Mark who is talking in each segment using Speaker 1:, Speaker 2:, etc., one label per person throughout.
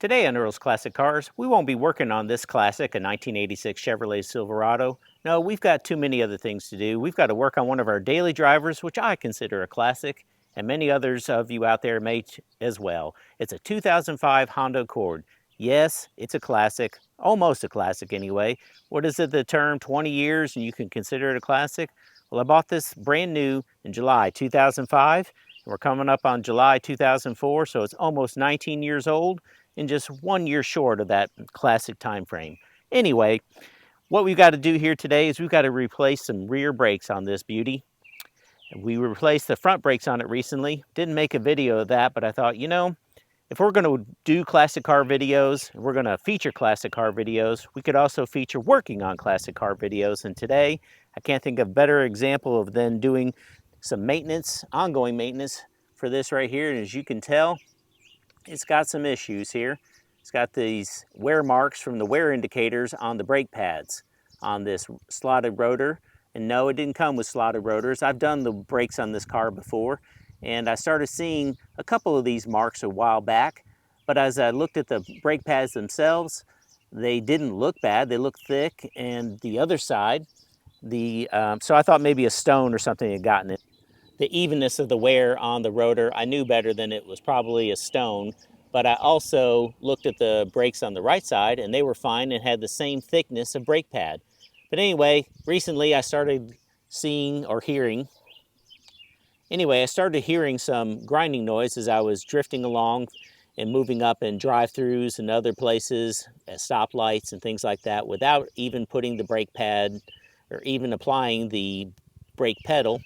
Speaker 1: Today on Earl's Classic Cars, we won't be working on this classic, a 1986 Chevrolet Silverado. No, we've got too many other things to do. We've got to work on one of our daily drivers, which I consider a classic, and many others of you out there may as well. It's a 2005 Honda Accord. Yes, it's a classic, almost a classic anyway. What is it, the term 20 years and you can consider it a classic? Well, I bought this brand new in July 2005. We're coming up on July 2004, so it's almost 19 years old and just 1 year short of that classic time frame. Anyway, what we've got to do here today is we've got to replace some rear brakes on this beauty. We replaced the front brakes on it recently. Didn't make a video of that, but I thought, you know, if we're going to do classic car videos, we're going to feature classic car videos, we could also feature working on classic car videos. And today, I can't think of a better example of then doing some maintenance, ongoing maintenance for this right here. And as you can tell, it's got some issues here. It's got these wear marks from the wear indicators on the brake pads on this slotted rotor. And no, it didn't come with slotted rotors. I've done the brakes on this car before, and I started seeing a couple of these marks a while back. But as I looked at the brake pads themselves, they didn't look bad. They looked thick, and the other side, so I thought maybe a stone or something had gotten it. The evenness of the wear on the rotor, I knew better than it was probably a stone, but I also looked at the brakes on the right side and they were fine and had the same thickness of brake pad. But anyway, recently I started hearing some grinding noise as I was drifting along and moving up in drive-thrus and other places at stoplights and things like that without even putting the brake pad or even applying the brake pedal.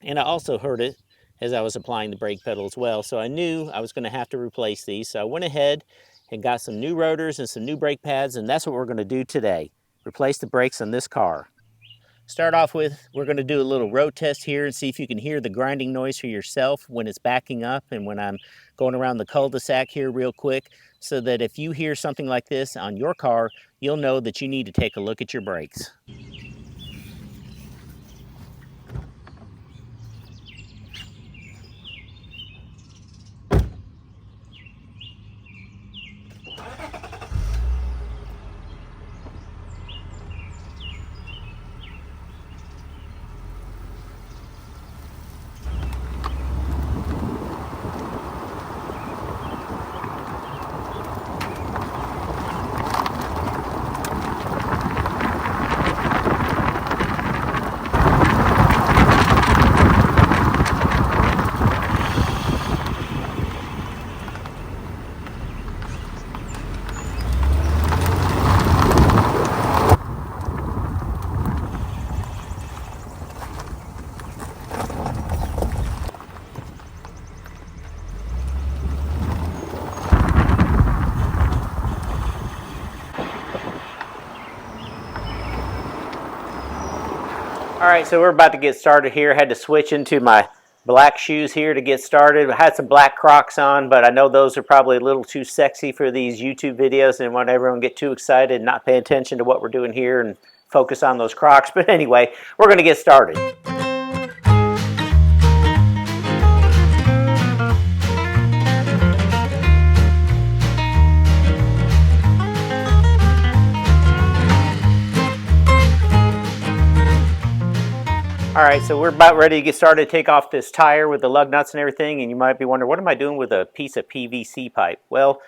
Speaker 1: And I also heard it as I was applying the brake pedal as well. So I knew I was going to have to replace these. So I went ahead and got some new rotors and some new brake pads, and that's what we're going to do today. Replace the brakes on this car. Start off with, we're going to do a little road test here and see if you can hear the grinding noise for yourself when it's backing up and when I'm going around the cul-de-sac here real quick, so that if you hear something like this on your car, you'll know that you need to take a look at your brakes. All right, so we're about to get started here. I had to switch into my black shoes here to get started. I had some black Crocs on, but I know those are probably a little too sexy for these YouTube videos and want everyone to get too excited and not pay attention to what we're doing here and focus on those Crocs. But anyway, we're going to get started. All right, so we're about ready to get started, take off this tire with the lug nuts and everything, and you might be wondering, what am I doing with a piece of PVC pipe? Well,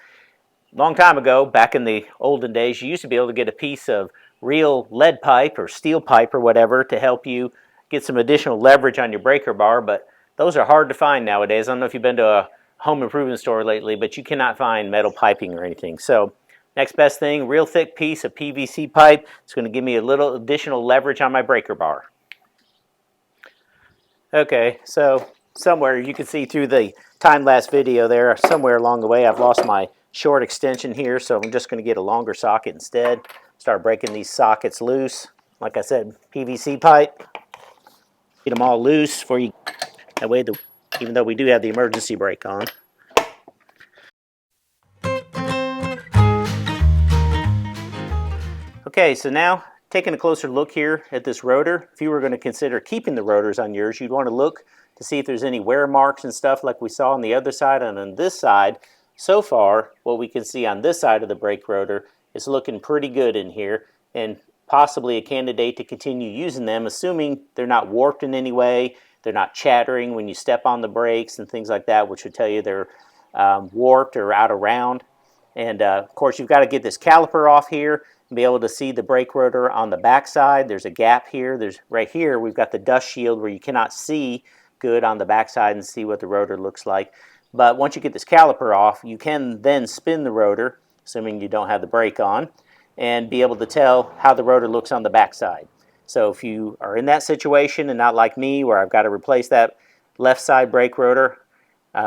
Speaker 1: a long time ago, back in the olden days, you used to be able to get a piece of real lead pipe or steel pipe or whatever to help you get some additional leverage on your breaker bar, but those are hard to find nowadays. I don't know if you've been to a home improvement store lately, but you cannot find metal piping or anything. So next best thing, real thick piece of PVC pipe. It's going to give me a little additional leverage on my breaker bar. Okay, so somewhere you can see through the time-lapse video there, somewhere along the way I've lost my short extension here, so I'm just going to get a longer socket instead. Start breaking these sockets loose. Like I said, PVC pipe. Get them all loose for you. That way, even though we do have the emergency brake on. Okay, so now taking a closer look here at this rotor. If you were going to consider keeping the rotors on yours, you'd want to look to see if there's any wear marks and stuff like we saw on the other side. And on this side, So far, what we can see on this side of the brake rotor is looking pretty good in here, and possibly a candidate to continue using them, assuming they're not warped in any way, they're not chattering when you step on the brakes and things like that, which would tell you they're warped or out of round. And of course, you've got to get this caliper off here and be able to see the brake rotor on the back side. There's a gap here. There's right here, we've got the dust shield where you cannot see good on the back side and see what the rotor looks like. But once you get this caliper off, you can then spin the rotor, assuming you don't have the brake on, and be able to tell how the rotor looks on the back side. So if you are in that situation and not like me where I've got to replace that left side brake rotor,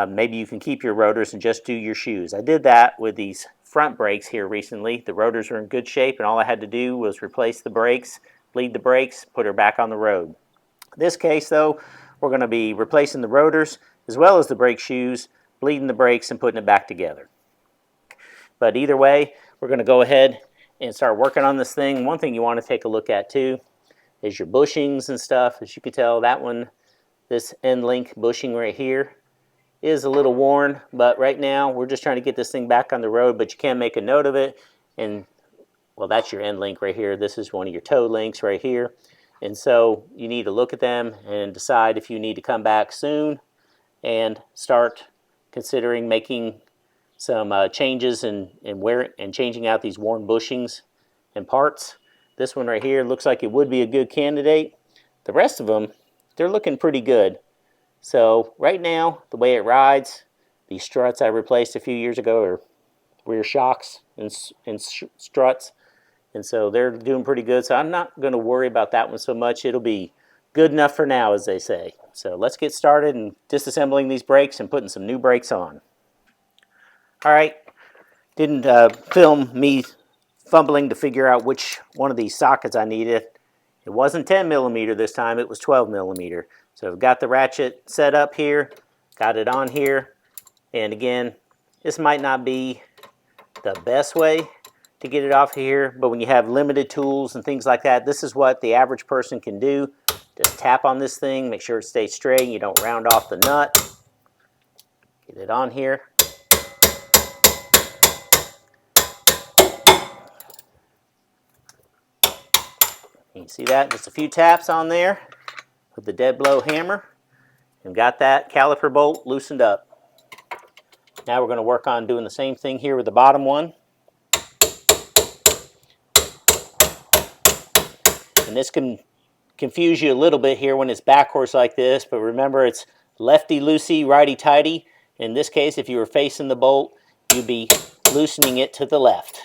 Speaker 1: maybe you can keep your rotors and just do your shoes. I did that with these front brakes here recently. The rotors are in good shape, and all I had to do was replace the brakes, bleed the brakes, put her back on the road. In this case, though, we're going to be replacing the rotors as well as the brake shoes, bleeding the brakes, and putting it back together. But either way, we're going to go ahead and start working on this thing. One thing you want to take a look at too is your bushings and stuff. As you can tell, that one, this end link bushing right here, is a little worn, but right now we're just trying to get this thing back on the road, but you can make a note of it. And well, that's your end link right here. This is one of your toe links right here. And so you need to look at them and decide if you need to come back soon and start considering making some changes and changing out these worn bushings and parts. This one right here looks like it would be a good candidate. The rest of them, they're looking pretty good. So right now, the way it rides, these struts I replaced a few years ago are rear shocks and struts. And so they're doing pretty good. So I'm not going to worry about that one so much. It'll be good enough for now, as they say. So let's get started in disassembling these brakes and putting some new brakes on. All right, didn't film me fumbling to figure out which one of these sockets I needed. It wasn't 10 millimeter this time, it was 12 millimeter. So I've got the ratchet set up here, got it on here, and again, this might not be the best way to get it off here, but when you have limited tools and things like that, this is what the average person can do. Just tap on this thing, make sure it stays straight, and you don't round off the nut. Get it on here. You see that? Just a few taps on there with the dead blow hammer, and got that caliper bolt loosened up. Now we're going to work on doing the same thing here with the bottom one. And this can confuse you a little bit here when it's backwards like this, but remember it's lefty-loosey, righty-tighty. In this case, if you were facing the bolt, you'd be loosening it to the left.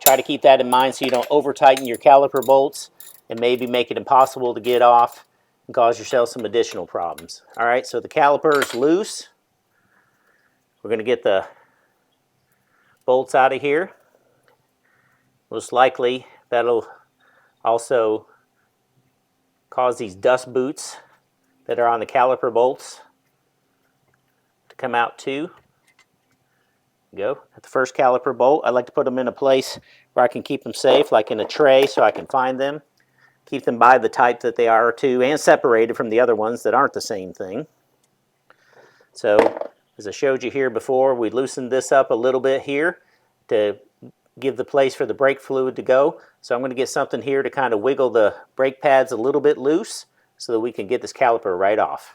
Speaker 1: Try to keep that in mind so you don't over-tighten your caliper bolts and maybe make it impossible to get off and cause yourself some additional problems. All right, so the caliper is loose. We're going to get the bolts out of here. Most likely, that'll also cause these dust boots that are on the caliper bolts to come out too. Go. At the first caliper bolt, I like to put them in a place where I can keep them safe, like in a tray so I can find them. Keep them by the type that they are too, and separated from the other ones that aren't the same thing. So, as I showed you here before, we loosened this up a little bit here to give the place for the brake fluid to go. So I'm going to get something here to kind of wiggle the brake pads a little bit loose so that we can get this caliper right off.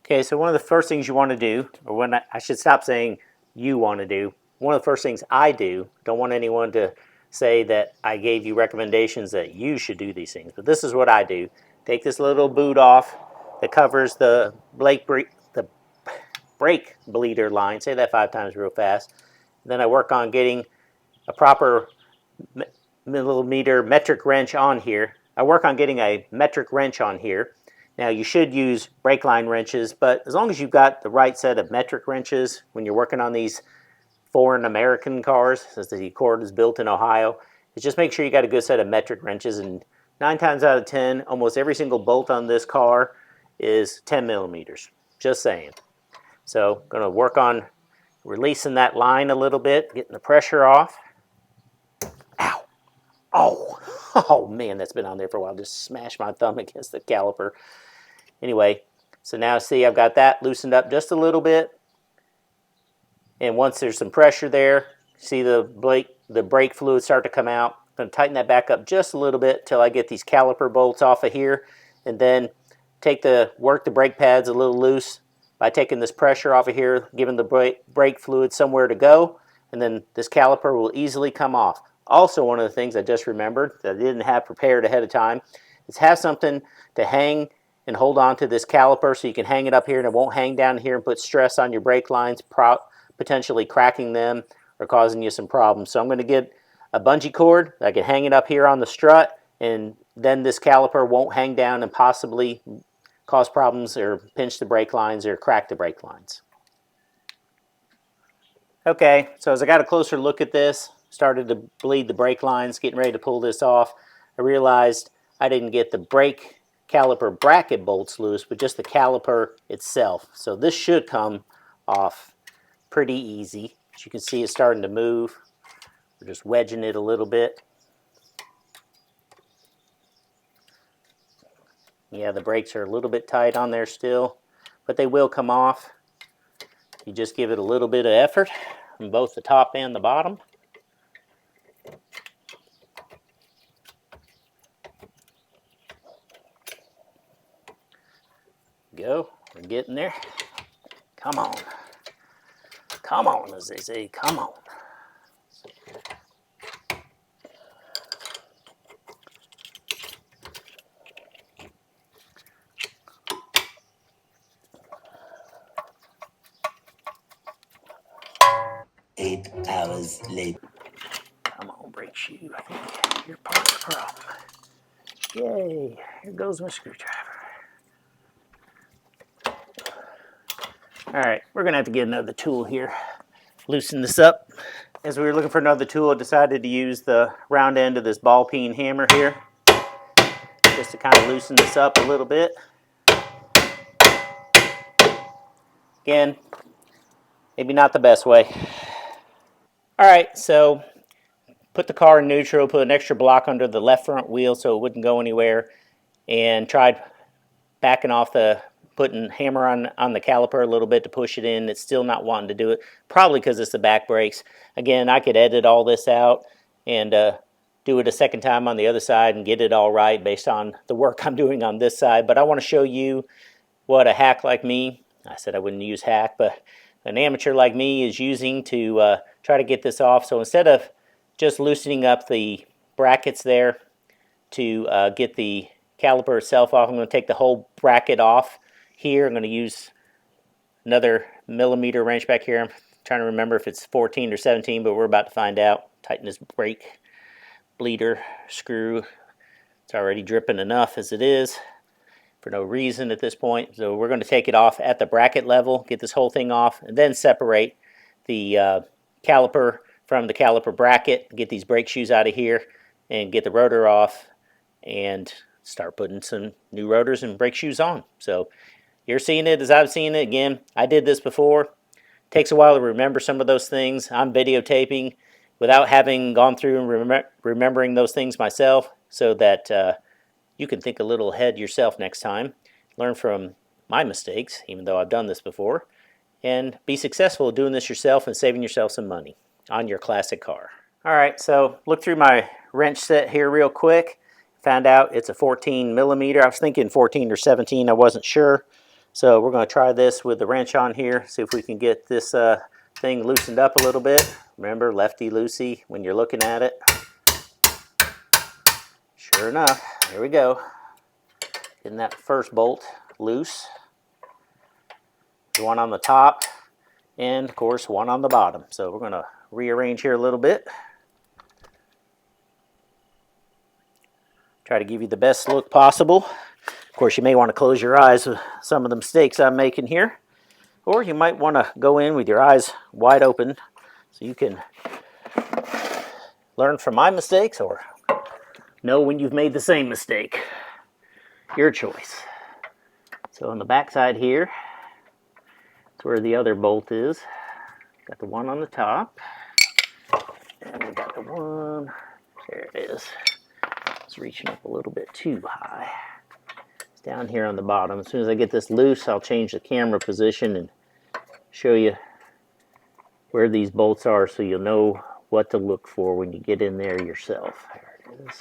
Speaker 1: Okay, so one of the first things you want to do, or when I should stop saying you want to do, one of the first things I do, don't want anyone to say that I gave you recommendations that you should do these things, but this is what I do. Take this little boot off that covers the brake bleeder line. Say that 5 times real fast. Then I work on getting a proper millimeter metric wrench on here. I work on getting a metric wrench on here. Now you should use brake line wrenches, but as long as you've got the right set of metric wrenches when you're working on these foreign American cars, since the Accord is built in Ohio, is just make sure you got a good set of metric wrenches, and 9 times out of 10, almost every single bolt on this car is 10 millimeters. Just saying. So I'm going to work on releasing that line a little bit, getting the pressure off. Ow! Oh man, that's been on there for a while. Just smashed my thumb against the caliper. Anyway, So now see, I've got that loosened up just a little bit. And once there's some pressure there, see the brake fluid start to come out. I'm going to tighten that back up just a little bit till I get these caliper bolts off of here, and then work the brake pads a little loose by taking this pressure off of here, giving the brake fluid somewhere to go, and then this caliper will easily come off. Also, one of the things I just remembered that I didn't have prepared ahead of time is have something to hang and hold on to this caliper so you can hang it up here and it won't hang down here and put stress on your brake lines, potentially cracking them or causing you some problems. So I'm going to get a bungee cord. I can hang it up here on the strut, and then this caliper won't hang down and possibly cause problems or pinch the brake lines or crack the brake lines. Okay, so as I got a closer look at this, started to bleed the brake lines, getting ready to pull this off, I realized I didn't get the brake caliper bracket bolts loose, but just the caliper itself. So this should come off pretty easy. As you can see, it's starting to move. We're just wedging it a little bit. Yeah, the brakes are a little bit tight on there still, but they will come off. You just give it a little bit of effort from both the top and the bottom. Go, we're getting there. Come on. Come on, as they say, come on.
Speaker 2: Eight hours later.
Speaker 1: Come on, brake shoe. I think you're part of the problem. Yay, here goes my screwdriver. All right, we're gonna have to get another tool here. Loosen this up. As we were looking for another tool, I decided to use the round end of this ball peen hammer here, just to kind of loosen this up a little bit. Again, maybe not the best way. All right, so put the car in neutral, put an extra block under the left front wheel so it wouldn't go anywhere, and tried backing off putting hammer on the caliper a little bit to push it in. It's still not wanting to do it, probably because it's the back brakes. Again, I could edit all this out and do it a second time on the other side and get it all right based on the work I'm doing on this side. But I want to show you what a hack like me, I said I wouldn't use hack, but an amateur like me is using to try to get this off. So instead of just loosening up the brackets there to get the caliper itself off, I'm going to take the whole bracket off here. I'm going to use another millimeter wrench back here. I'm trying to remember if it's 14 or 17, but we're about to find out. Tighten this brake bleeder screw. It's already dripping enough as it is for no reason at this point. So we're going to take it off at the bracket level, get this whole thing off, and then separate the caliper from the caliper bracket, get these brake shoes out of here, and get the rotor off, and start putting some new rotors and brake shoes on. So you're seeing it as I've seen it. Again, I did this before. It takes a while to remember some of those things. I'm videotaping without having gone through and remembering those things myself, so that you can think a little ahead yourself next time, learn from my mistakes, even though I've done this before, and be successful at doing this yourself and saving yourself some money on your classic car. All right, so look through my wrench set here real quick. Found out it's a 14 millimeter. I was thinking 14 or 17, I wasn't sure. So we're going to try this with the wrench on here, see if we can get this thing loosened up a little bit. Remember, lefty-loosey when you're looking at it. Sure enough, here we go. Getting that first bolt loose. One on the top, and of course one on the bottom. So we're going to rearrange here a little bit. Try to give you the best look possible. Of course, you may want to close your eyes with some of the mistakes I'm making here. Or you might want to go in with your eyes wide open so you can learn from my mistakes or know when you've made the same mistake. Your choice. So on the back side here, that's where the other bolt is. Got the one on the top. And we got the one, there it is. It's reaching up a little bit too high. It's down here on the bottom. As soon as I get this loose, I'll change the camera position and show you where these bolts are so you'll know what to look for when you get in there yourself. There it is.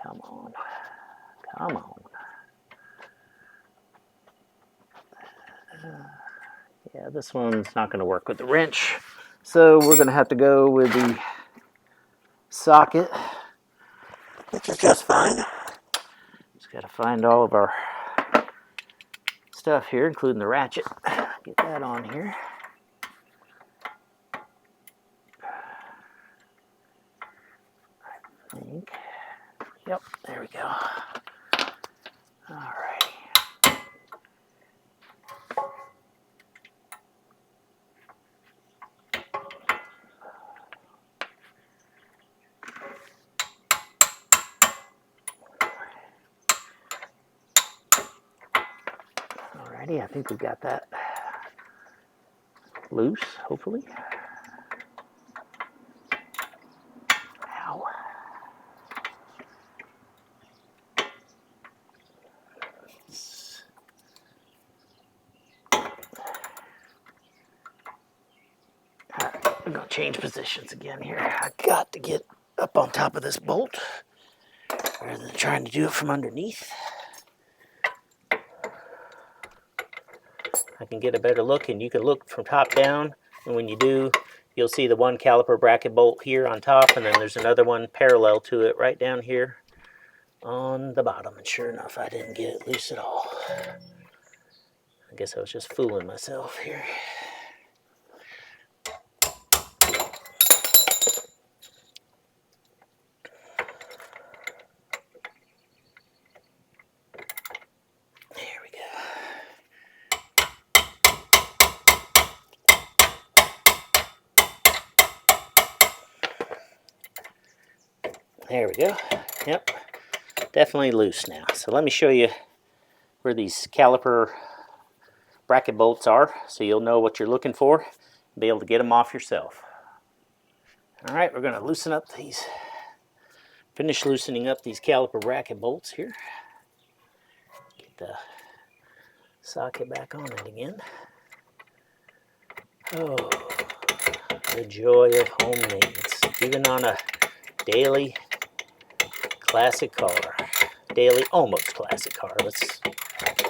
Speaker 1: Come on. Come on. Yeah, this one's not going to work with the wrench. So we're going to have to go with the socket, which is just fine. Just got to find all of our stuff here, including the ratchet. Get that on here. I think. Yep, there we go. Alrighty. Alrighty, I think we got that loose, hopefully. Ow. I'm going to change positions again here. I got to get up on top of this bolt rather than trying to do it from underneath. I can get a better look, and you can look from top down, and when you do, you'll see the one caliper bracket bolt here on top, and then there's another one parallel to it right down here on the bottom. And sure enough, I didn't get it loose at all. I guess I was just fooling myself here. There we go. There we go. Yep, definitely loose now. So let me show you where these caliper bracket bolts are so you'll know what you're looking for and be able to get them off yourself. All right, we're going to loosen up these, finish loosening up these caliper bracket bolts here. Get the socket back on it again. Oh, the joy of homemades, even on a daily classic car. Daily almost classic car. Let's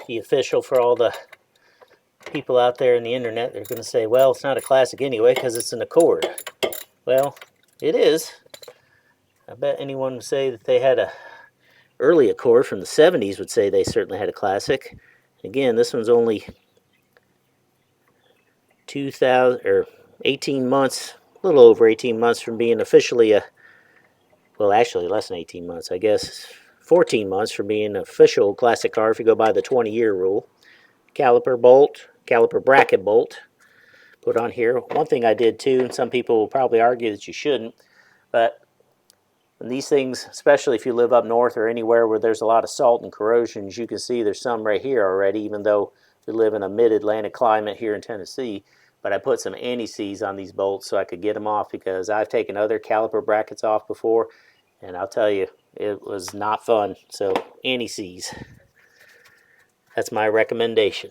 Speaker 1: be official for all the people out there in the internet. They're going to say, well, it's not a classic anyway because it's an Accord. Well, it is. I bet anyone would say that they had a early Accord from the 70s would say they certainly had a classic. Again, this one's only 18 months, a little over 18 months from being officially a, well, actually less than 18 months, I guess 14 months from being an official classic car if you go by the 20-year rule. Caliper bolt, caliper bracket bolt put on here. One thing I did too, and some people will probably argue that you shouldn't, but when these things, especially if you live up north or anywhere where there's a lot of salt and corrosion, as you can see there's some right here already, even though we live in a mid-Atlantic climate here in Tennessee. But I put some anti-seize on these bolts so I could get them off because I've taken other caliper brackets off before, and I'll tell you, it was not fun. So anti-seize, that's my recommendation.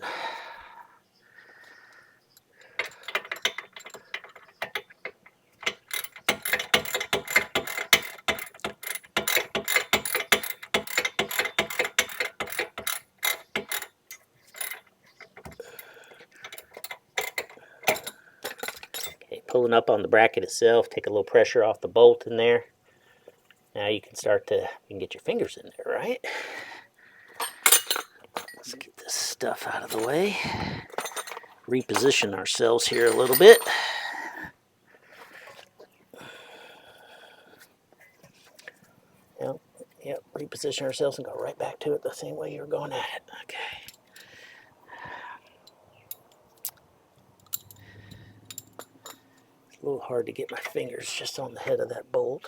Speaker 1: Pulling up on the bracket itself, take a little pressure off the bolt in there. Now you can start to, you can get your fingers in there, right? Let's get this stuff out of the way. Reposition ourselves here a little bit. Yep, reposition ourselves and go right back to it the same way you were going at it. Okay. A little hard to get my fingers just on the head of that bolt.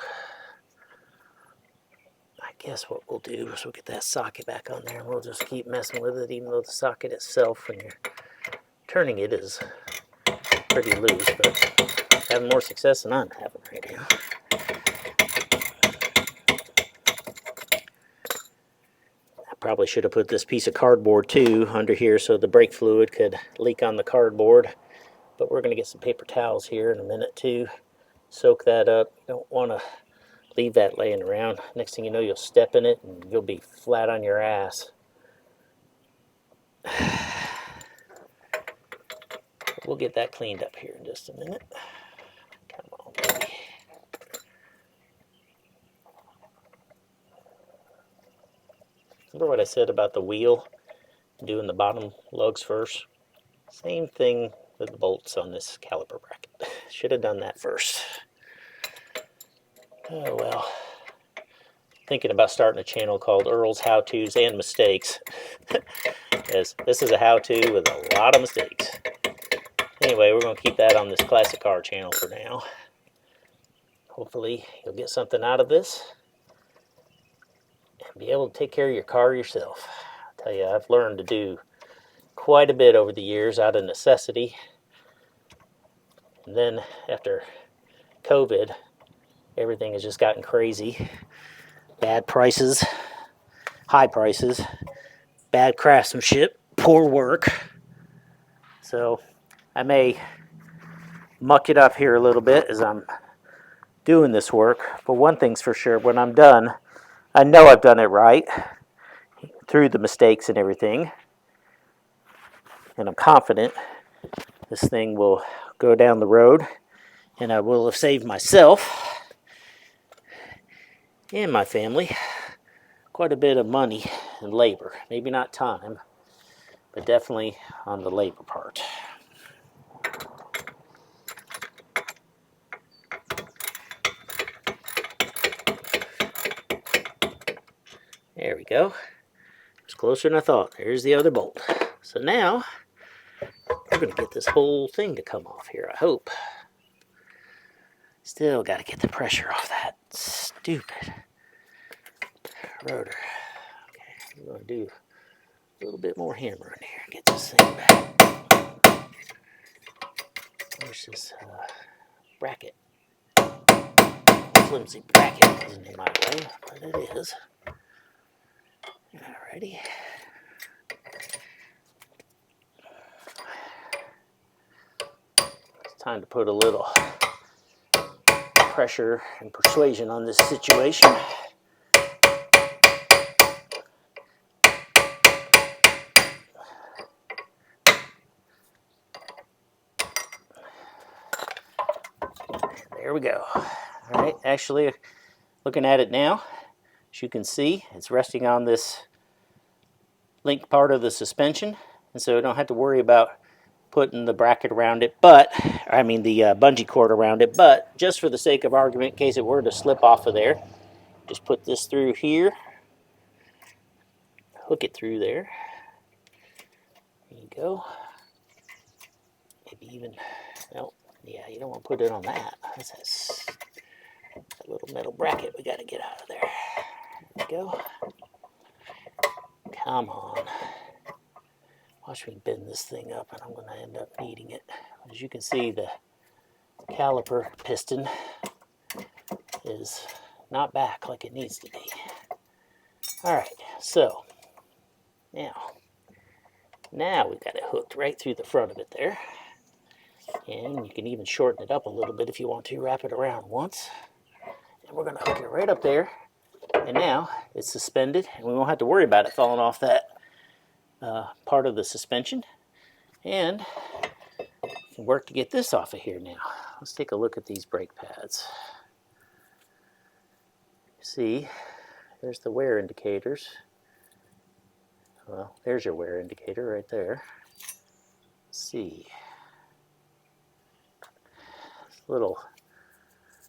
Speaker 1: I guess what we'll do is we'll get that socket back on there and we'll just keep messing with it, even though the socket itself, when you're turning it, is pretty loose, but having more success than I'm having right now. probably should have put this piece of cardboard too under here so the brake fluid could leak on the cardboard. But we're going to get some paper towels here in a minute too. Soak that up. You don't want to leave that laying around. Next thing you know, you'll step in it and you'll be flat on your ass. We'll get that cleaned up here in just a minute. Come on, baby. Remember what I said about the wheel? Doing the bottom lugs first? Same thing with the bolts on this caliper bracket. Should have done that first. Oh well. Thinking about starting a channel called Earl's How-Tos and Mistakes. As this is a how-to with a lot of mistakes. Anyway, we're going to keep that on this classic car channel for now. Hopefully you'll get something out of this and be able to take care of your car yourself. I'll tell you, I've learned to do quite a bit over the years out of necessity. And then after COVID, everything has just gotten crazy. Bad prices, high prices, bad craftsmanship, poor work. So I may muck it up here a little bit as I'm doing this work. But one thing's for sure, when I'm done, I know I've done it right through the mistakes and everything. And I'm confident this thing will go down the road and I will have saved myself and my family quite a bit of money and labor. Maybe not time, but definitely on the labor part. There we go. It's closer than I thought. There's the other bolt. So now we're going to get this whole thing to come off here, I hope. Still got to get the pressure off that stupid rotor. Okay, we're going to do a little bit more hammering here. Get this thing back. Where's this bracket? Flimsy bracket isn't in my way, but it is. Alrighty. It's time to put a little pressure and persuasion on this situation. There we go. All right, actually, looking at it now, as you can see, it's resting on this link part of the suspension, and so I don't have to worry about putting the bracket around it, but, I mean the bungee cord around it, but just for the sake of argument, in case it were to slip off of there, just put this through here, hook it through there. There you go. Maybe even, no, yeah, you don't want to put it on that. That's that little metal bracket we got to get out of there. There we go. Come on. Watch me bend this thing up and I'm going to end up needing it. As you can see, the caliper piston is not back like it needs to be. Alright, so now we've got it hooked right through the front of it there. And you can even shorten it up a little bit if you want to, wrap it around once. And we're going to hook it right up there. And now it's suspended and we won't have to worry about it falling off that part of the suspension. And we can work to get this off of here now. Let's take a look at these brake pads. See, there's the wear indicators. Well, there's your wear indicator right there. Let's see.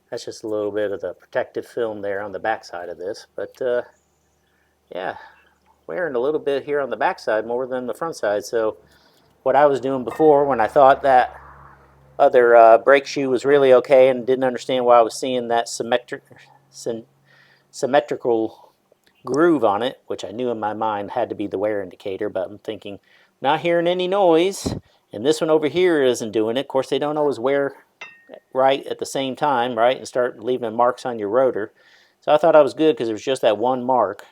Speaker 1: That's just a little bit of the protective film there on the back side of this. But yeah, wearing a little bit here on the back side more than the front side. So what I was doing before when I thought that other brake shoe was really okay and didn't understand why I was seeing that symmetrical groove on it, which I knew in my mind had to be the wear indicator, but I'm thinking, not hearing any noise, and this one over here isn't doing it. Of course, they don't always wear right at the same time, right, and start leaving marks on your rotor. So I thought I was good because it was just that one mark.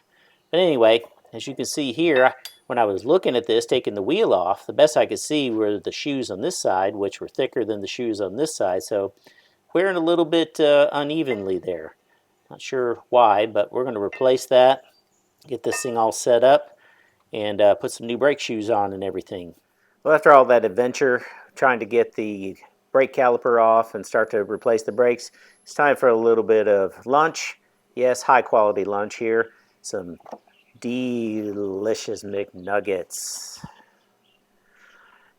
Speaker 1: But anyway, as you can see here, when I was looking at this, taking the wheel off, the best I could see were the shoes on this side, which were thicker than the shoes on this side. So wearing a little bit unevenly there. Not sure why, but we're going to replace that, get this thing all set up, and put some new brake shoes on and everything. Well, after all that adventure, trying to get the brake caliper off and start to replace the brakes, it's time for a little bit of lunch. Yes, high quality lunch here. Some delicious McNuggets.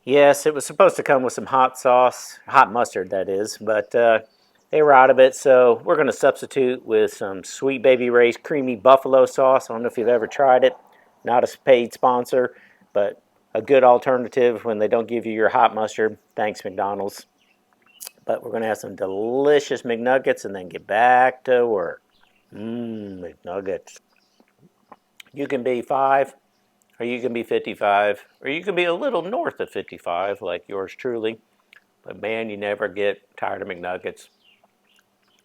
Speaker 1: Yes, it was supposed to come with some hot sauce, hot mustard that is, but they were out of it, so we're going to substitute with some Sweet Baby Ray's creamy buffalo sauce. I don't know if you've ever tried it. Not a paid sponsor, but a good alternative when they don't give you your hot mustard. Thanks, McDonald's. But we're going to have some delicious McNuggets and then get back to work. McNuggets. You can be 5, or you can be 55, or you can be a little north of 55 like yours truly. But man, you never get tired of McNuggets.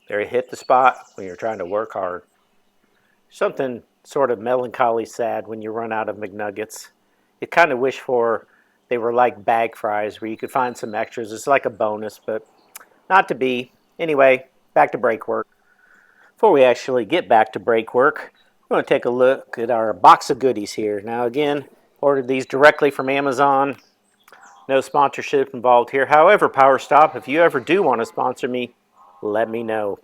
Speaker 1: They hit the spot when you're trying to work hard. Something sort of melancholy sad when you run out of McNuggets. You kind of wish for they were like bag fries where you could find some extras. It's like a bonus, but not to be. Anyway, back to brake work. Before we actually get back to brake work, we're going to take a look at our box of goodies here. Now again, ordered these directly from Amazon. No sponsorship involved here. However, PowerStop, if you ever do want to sponsor me, let me know.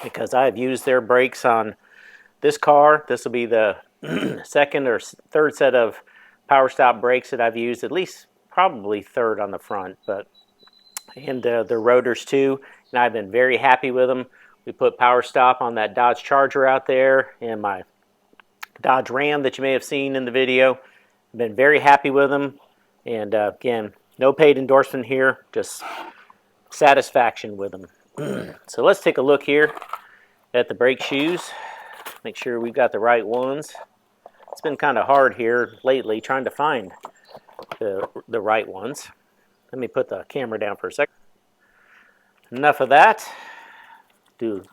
Speaker 1: Because I have used their brakes on this car. This will be the second or third set of PowerStop brakes that I've used, at least probably third on the front, and the rotors too, and I've been very happy with them. We put PowerStop on that Dodge Charger out there and my Dodge Ram that you may have seen in the video. I've been very happy with them, and again, no paid endorsement here, just satisfaction with them. So let's take a look here at the brake shoes. Make sure we've got the right ones. It's been kind of hard here lately trying to find the right ones. Let me put the camera down for a second. Enough of that. Didn't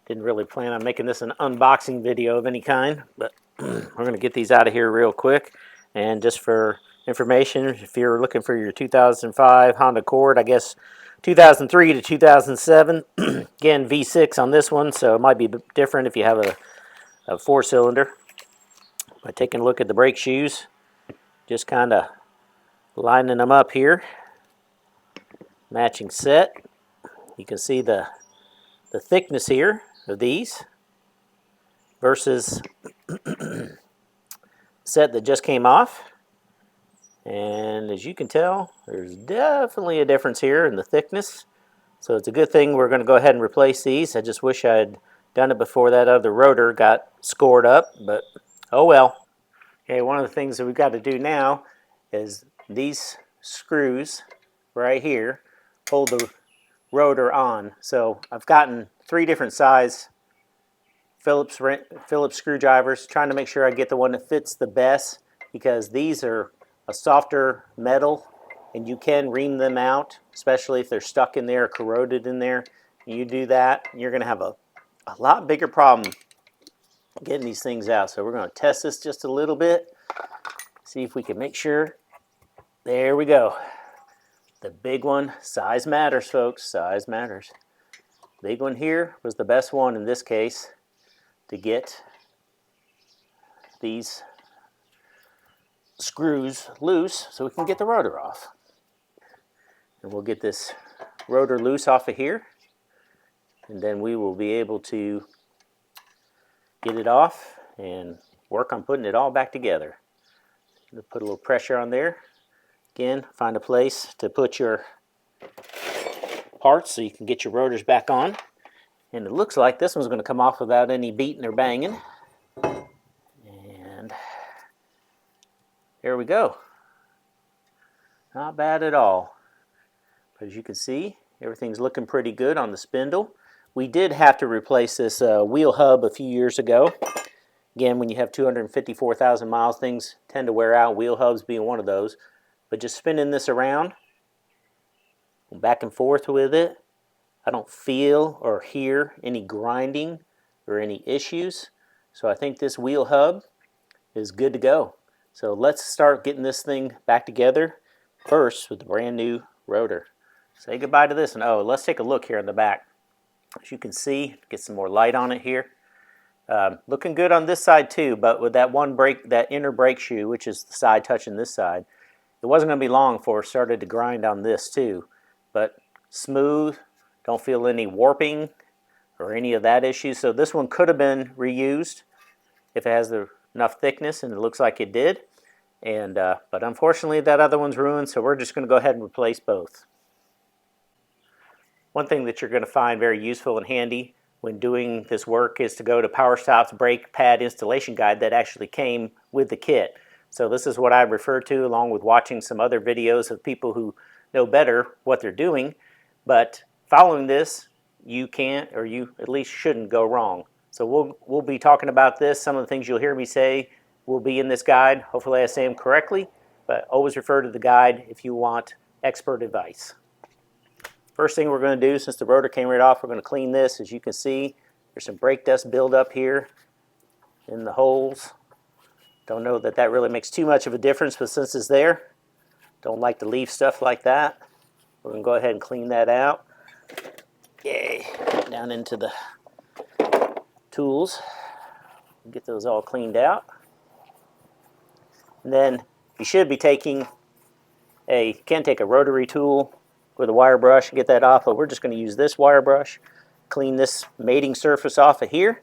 Speaker 1: really plan on making this an unboxing video of any kind, but we're going to get these out of here real quick. And just for information, if you're looking for your 2005 Honda Accord, I guess 2003 to 2007, again V6 on this one, so it might be different if you have a 4-cylinder. By taking a look at the brake shoes, just kind of lining them up here, matching set. You can see the thickness here of these versus set that just came off. And as you can tell, there's definitely a difference here in the thickness. So it's a good thing we're going to go ahead and replace these. I just wish I had done it before that other rotor got scored up, but oh well. Okay, one of the things that we've got to do now is these screws right here hold the rotor on. So I've gotten 3 different size Phillips screwdrivers, trying to make sure I get the one that fits the best, because these are a softer metal and you can ream them out, especially if they're stuck in there or corroded in there. You do that, you're going to have a lot bigger problem getting these things out. So we're going to test this just a little bit, see if we can make sure. There we go. The big one, size matters, folks, size matters. Big one here was the best one in this case to get these screws loose so we can get the rotor off. And we'll get this rotor loose off of here, and then we will be able to get it off and work on putting it all back together. Put a little pressure on there. Again, find a place to put your parts so you can get your rotors back on. And it looks like this one's going to come off without any beating or banging. And there we go. Not bad at all. But as you can see, everything's looking pretty good on the spindle. We did have to replace this wheel hub a few years ago. Again, when you have 254,000 miles, things tend to wear out, wheel hubs being one of those. But just spinning this around, back and forth with it, I don't feel or hear any grinding or any issues. So I think this wheel hub is good to go. So let's start getting this thing back together first with the brand new rotor. Say goodbye to this, and oh, let's take a look here in the back. As you can see, get some more light on it here. Looking good on this side too, but with that one brake, that inner brake shoe, which is the side touching this side, it wasn't going to be long before it started to grind on this too. But smooth, don't feel any warping or any of that issue. So this one could have been reused if it has enough thickness, and it looks like it did. And but unfortunately that other one's ruined, so we're just going to go ahead and replace both. One thing that you're going to find very useful and handy when doing this work is to go to PowerStop's brake pad installation guide that actually came with the kit. So this is what I refer to, along with watching some other videos of people who know better what they're doing. But following this, you can't, or you at least shouldn't go wrong. So we'll be talking about this. Some of the things you'll hear me say will be in this guide. Hopefully I say them correctly, but always refer to the guide if you want expert advice. First thing we're going to do, since the rotor came right off, we're going to clean this. As you can see, there's some brake dust buildup here in the holes. Don't know that that really makes too much of a difference, but since it's there, don't like to leave stuff like that. We're going to go ahead and clean that out. Yay, down into the tools. Get those all cleaned out. And then you should be taking you can take a rotary tool with a wire brush and get that off, but we're just going to use this wire brush, clean this mating surface off of here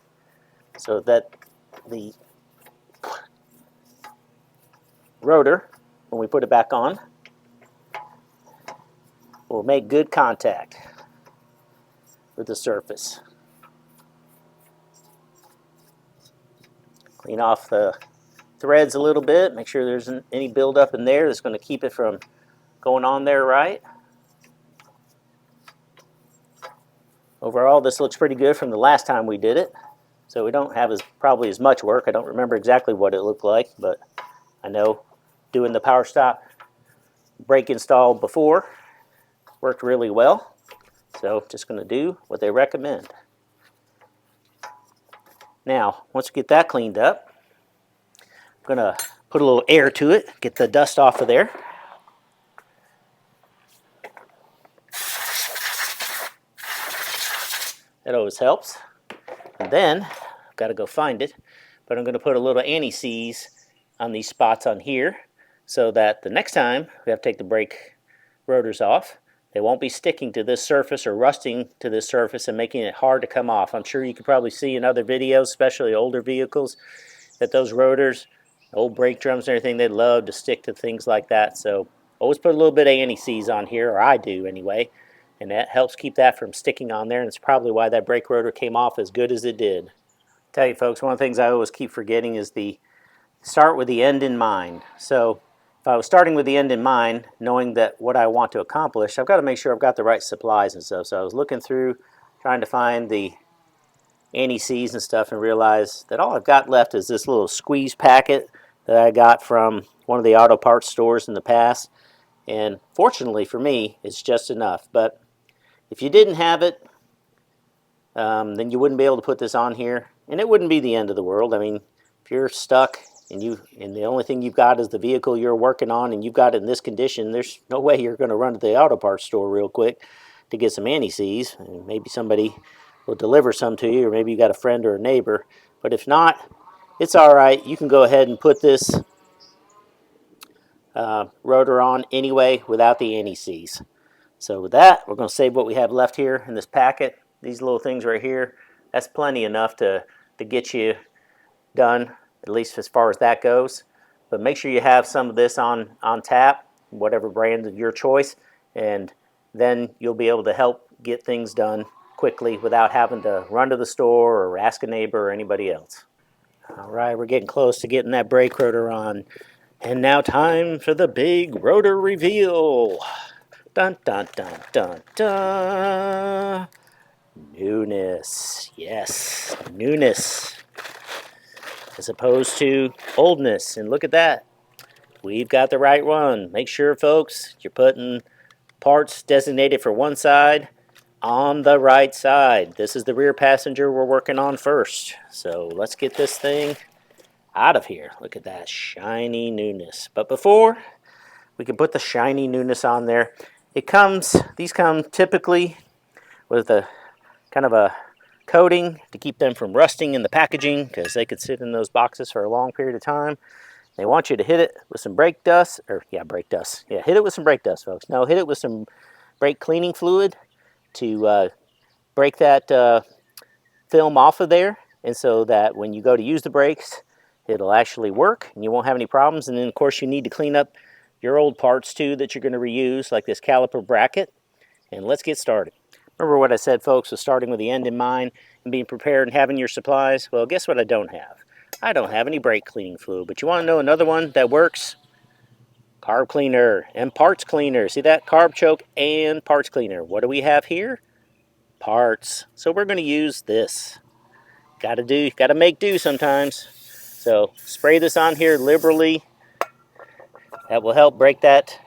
Speaker 1: so that the rotor, when we put it back on, will make good contact with the surface. Clean off the threads a little bit, make sure there isn't any buildup in there that's going to keep it from going on there right. Overall, this looks pretty good from the last time we did it, so we don't have probably as much work. I don't remember exactly what it looked like, but I know doing the PowerStop brake install before worked really well. So just going to do what they recommend. Now, once we get that cleaned up, I'm going to put a little air to it, get the dust off of there. That always helps. And then, I've got to go find it, but I'm going to put a little anti-seize on these spots on here so that the next time we have to take the brake rotors off, they won't be sticking to this surface or rusting to this surface and making it hard to come off. I'm sure you could probably see in other videos, especially older vehicles, that those rotors, old brake drums and everything, they love to stick to things like that. So always put a little bit of anti-seize on here, or I do anyway. And that helps keep that from sticking on there, and it's probably why that brake rotor came off as good as it did. Tell you folks, one of the things I always keep forgetting is start with the end in mind. So if I was starting with the end in mind, knowing that what I want to accomplish, I've got to make sure I've got the right supplies and stuff. So I was looking through, trying to find the anti-seize and stuff, and realized that all I've got left is this little squeeze packet that I got from one of the auto parts stores in the past. And fortunately for me, it's just enough. But if you didn't have it, then you wouldn't be able to put this on here, and it wouldn't be the end of the world. I mean, if you're stuck and the only thing you've got is the vehicle you're working on, and you've got it in this condition, there's no way you're going to run to the auto parts store real quick to get some anti-seize. Maybe somebody will deliver some to you, or maybe you got a friend or a neighbor. But if not, it's all right. You can go ahead and put this rotor on anyway without the anti-seize. So with that, we're going to save what we have left here in this packet. These little things right here, that's plenty enough to get you done, at least as far as that goes. But make sure you have some of this on tap, whatever brand of your choice, and then you'll be able to help get things done quickly without having to run to the store or ask a neighbor or anybody else. All right, we're getting close to getting that brake rotor on. And now time for the big rotor reveal. Dun, dun, dun, dun, dun. Newness. Yes, newness. As opposed to oldness. And look at that. We've got the right one. Make sure, folks, you're putting parts designated for one side on the right side. This is the rear passenger we're working on first. So let's get this thing out of here. Look at that shiny newness. But before we can put the shiny newness on there, these come typically with a kind of a coating to keep them from rusting in the packaging, because they could sit in those boxes for a long period of time. They want you to hit it with some brake dust, brake dust. Yeah, hit it with some brake dust, folks. No, hit it with some brake cleaning fluid to break that film off of there, and so that when you go to use the brakes, it'll actually work and you won't have any problems. And then of course you need to clean up your old parts too that you're going to reuse, like this caliper bracket. And let's get started. Remember what I said, folks, was starting with the end in mind and being prepared and having your supplies. Well, guess what I don't have? I don't have any brake cleaning fluid. But you want to know another one that works? Carb cleaner and parts cleaner. See that? Carb choke and parts cleaner. What do we have here? Parts. So we're going to use this. Gotta make do sometimes. So spray this on here liberally. That will help break that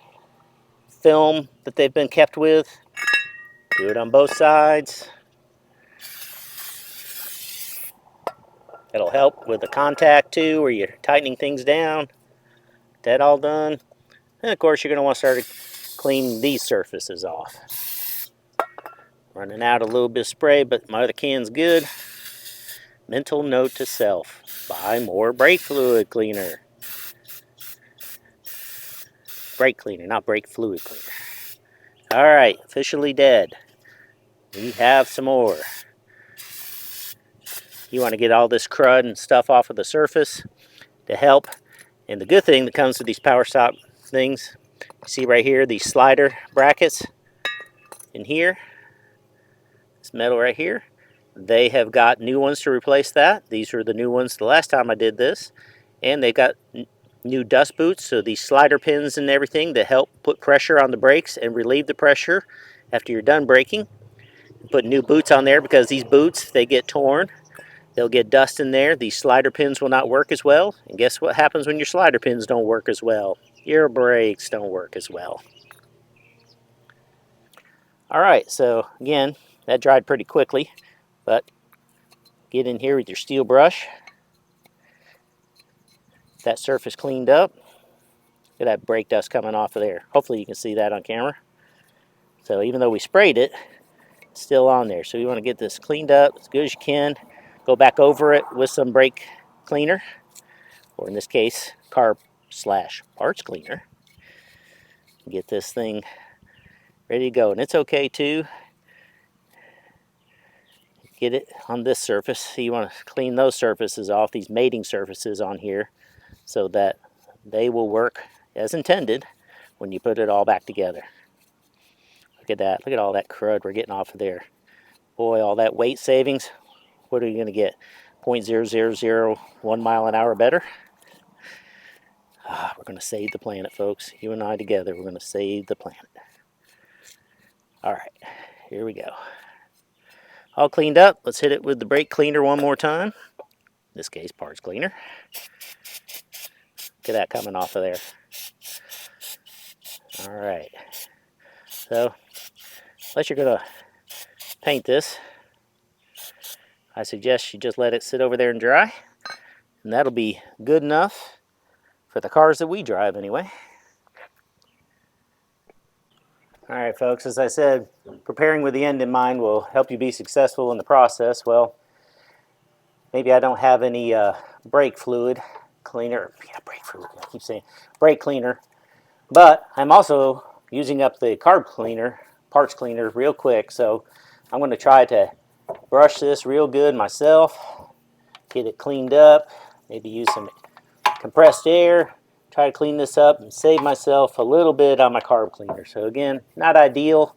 Speaker 1: film that they've been kept with. Do it on both sides. It'll help with the contact too, where you're tightening things down. That all done. And of course you're going to want to start cleaning these surfaces off. Running out a little bit of spray, but my other can's good. Mental note to self: buy more brake fluid cleaner. Brake cleaner, not brake fluid cleaner. All right, officially dead. We have some more. You want to get all this crud and stuff off of the surface to help. And the good thing that comes with these Power Stop things, you see right here, these slider brackets in here, this metal right here, they have got new ones to replace that. These are the new ones the last time I did this. And they got new dust boots, so these slider pins and everything that help put pressure on the brakes and relieve the pressure after you're done braking. Put new boots on there, because these boots, if they get torn, they'll get dust in there. These slider pins will not work as well. And guess what happens when your slider pins don't work as well? Your brakes don't work as well. All right, so again, that dried pretty quickly, but get in here with your steel brush. That surface cleaned up. Look at that brake dust coming off of there. Hopefully you can see that on camera. So even though we sprayed it, it's still on there. So you want to get this cleaned up as good as you can. Go back over it with some brake cleaner, or in this case, carb/parts cleaner. Get this thing ready to go. And it's okay too, get it on this surface. So you want to clean those surfaces off, these mating surfaces on here, so that they will work as intended when you put it all back together. Look at that. Look at all that crud we're getting off of there. Boy, all that weight savings. What are you going to get? 0.0001 mile an hour better? We're going to save the planet, folks. You and I together, we're going to save the planet. All right, here we go. All cleaned up. Let's hit it with the brake cleaner one more time. In this case, parts cleaner. Look at that coming off of there. All right. So, unless you're going to paint this, I suggest you just let it sit over there and dry. And that'll be good enough for the cars that we drive anyway. All right, folks, as I said, preparing with the end in mind will help you be successful in the process. Well, maybe I don't have any brake fluid cleaner. Yeah, brake fluid, I keep saying brake cleaner. But I'm also using up the carb cleaner, parts cleaner real quick. So I'm going to try to brush this real good myself, get it cleaned up, maybe use some compressed air, try to clean this up and save myself a little bit on my carb cleaner. So again, not ideal,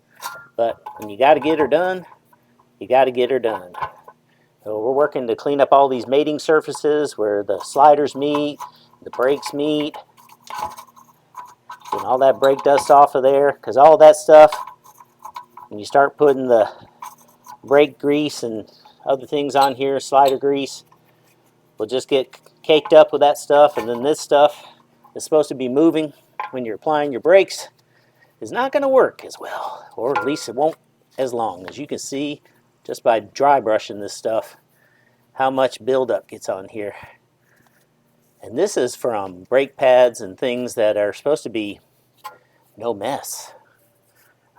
Speaker 1: but when you got to get her done, you got to get her done. So we're working to clean up all these mating surfaces where the sliders meet, the brakes meet, getting all that brake dust off of there, because all that stuff, when you start putting the brake grease and other things on here, slider grease, will just get caked up with that stuff, and then this stuff is supposed to be moving when you're applying your brakes is not going to work as well, or at least it won't as long. As you can see just by dry brushing this stuff, how much buildup gets on here. And this is from brake pads and things that are supposed to be no mess.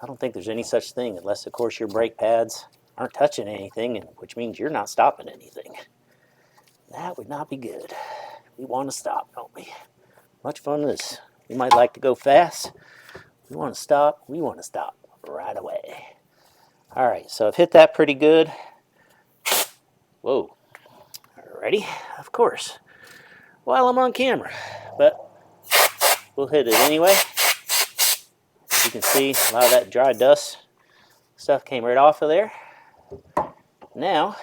Speaker 1: I don't think there's any such thing unless, of course, your brake pads aren't touching anything, which means you're not stopping anything. That would not be good. We want to stop, don't we? Much fun as we might like to go fast. We want to stop. We want to stop right away. All right, so I've hit that pretty good. Whoa. Ready? Of course. While I'm on camera. But we'll hit it anyway. As you can see, a lot of that dry dust stuff came right off of there. Now,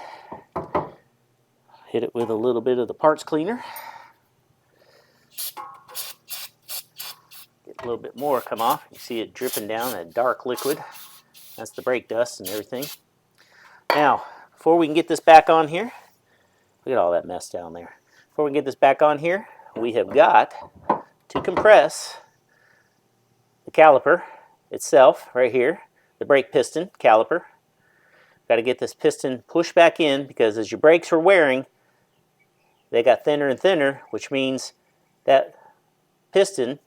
Speaker 1: hit it with a little bit of the parts cleaner. Get a little bit more come off. You see it dripping down, that dark liquid. That's the brake dust and everything. Now, before we can get this back on here, look at all that mess down there. Before we can get this back on here, we have got to compress the caliper itself right here, the brake piston caliper. Got to get this piston pushed back in because as your brakes are wearing, they got thinner and thinner, which means that piston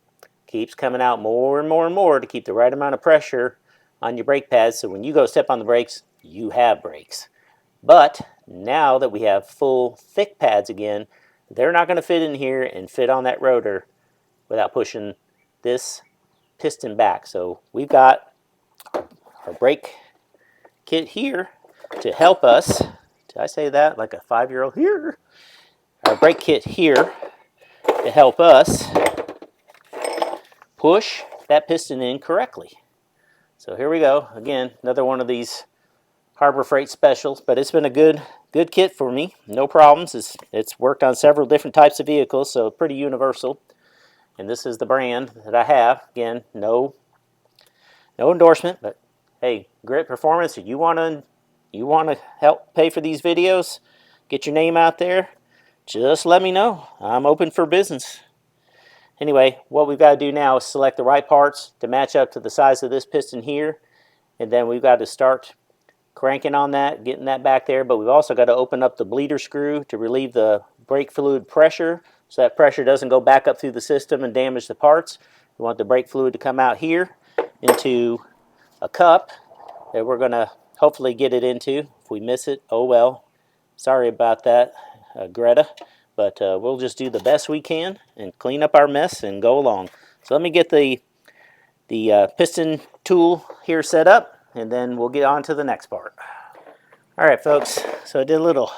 Speaker 1: keeps coming out more and more and more to keep the right amount of pressure on your brake pads, so when you go step on the brakes, you have brakes. But now that we have full thick pads again, they're not going to fit in here and fit on that rotor without pushing this piston back. So we've got our brake kit here to help us. Did I say that like a 5-year-old? Here. Our brake kit here to help us push that piston in correctly. So here we go. Again, another one of these Harbor Freight specials, but it's been a good kit for me. No problems. It's worked on several different types of vehicles, so pretty universal. And this is the brand that I have. Again, no endorsement, but hey, Grit Performance, you want to help pay for these videos, get your name out there, just let me know. I'm open for business. Anyway, what we've got to do now is select the right parts to match up to the size of this piston here, and then we've got to start cranking on that, getting that back there, but we've also got to open up the bleeder screw to relieve the brake fluid pressure so that pressure doesn't go back up through the system and damage the parts. We want the brake fluid to come out here into a cup that we're going to hopefully get it into. If we miss it, oh well. Sorry about that, Greta, but we'll just do the best we can and clean up our mess and go along. So let me get the piston tool here set up, and then we'll get on to the next part. All right, folks, so I did a little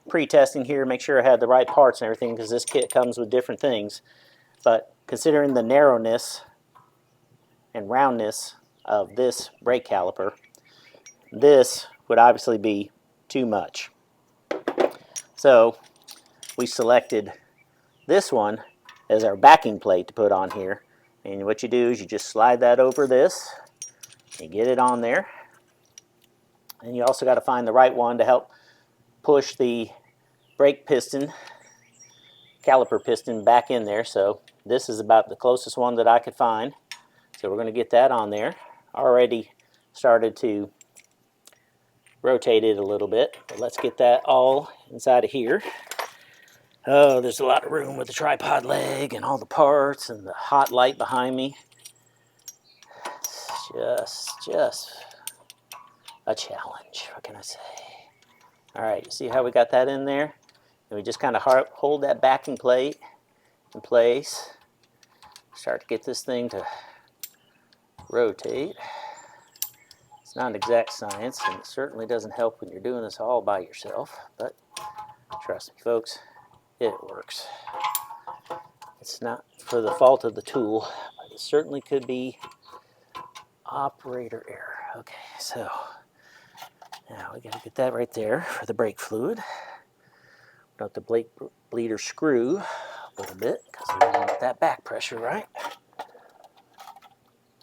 Speaker 1: pre-testing here, make sure I had the right parts and everything, because this kit comes with different things. But considering the narrowness and roundness of this brake caliper, this would obviously be too much. So we selected this one as our backing plate to put on here. And what you do is you just slide that over this and get it on there. And you also got to find the right one to help push the brake piston, caliper piston back in there. So this is about the closest one that I could find. So we're going to get that on there. Already started to rotate it a little bit, but let's get that all inside of here. Oh, there's a lot of room with the tripod leg and all the parts and the hot light behind me. It's just a challenge. What can I say? All right, you see how we got that in there? And we just kind of hold that backing plate in place. Start to get this thing to rotate. It's not an exact science, and it certainly doesn't help when you're doing this all by yourself, but trust me, folks, it works. It's not for the fault of the tool, but it certainly could be operator error. Okay, so now we gotta get that right there for the brake fluid. Got the bleeder screw a little bit because we want that back pressure right.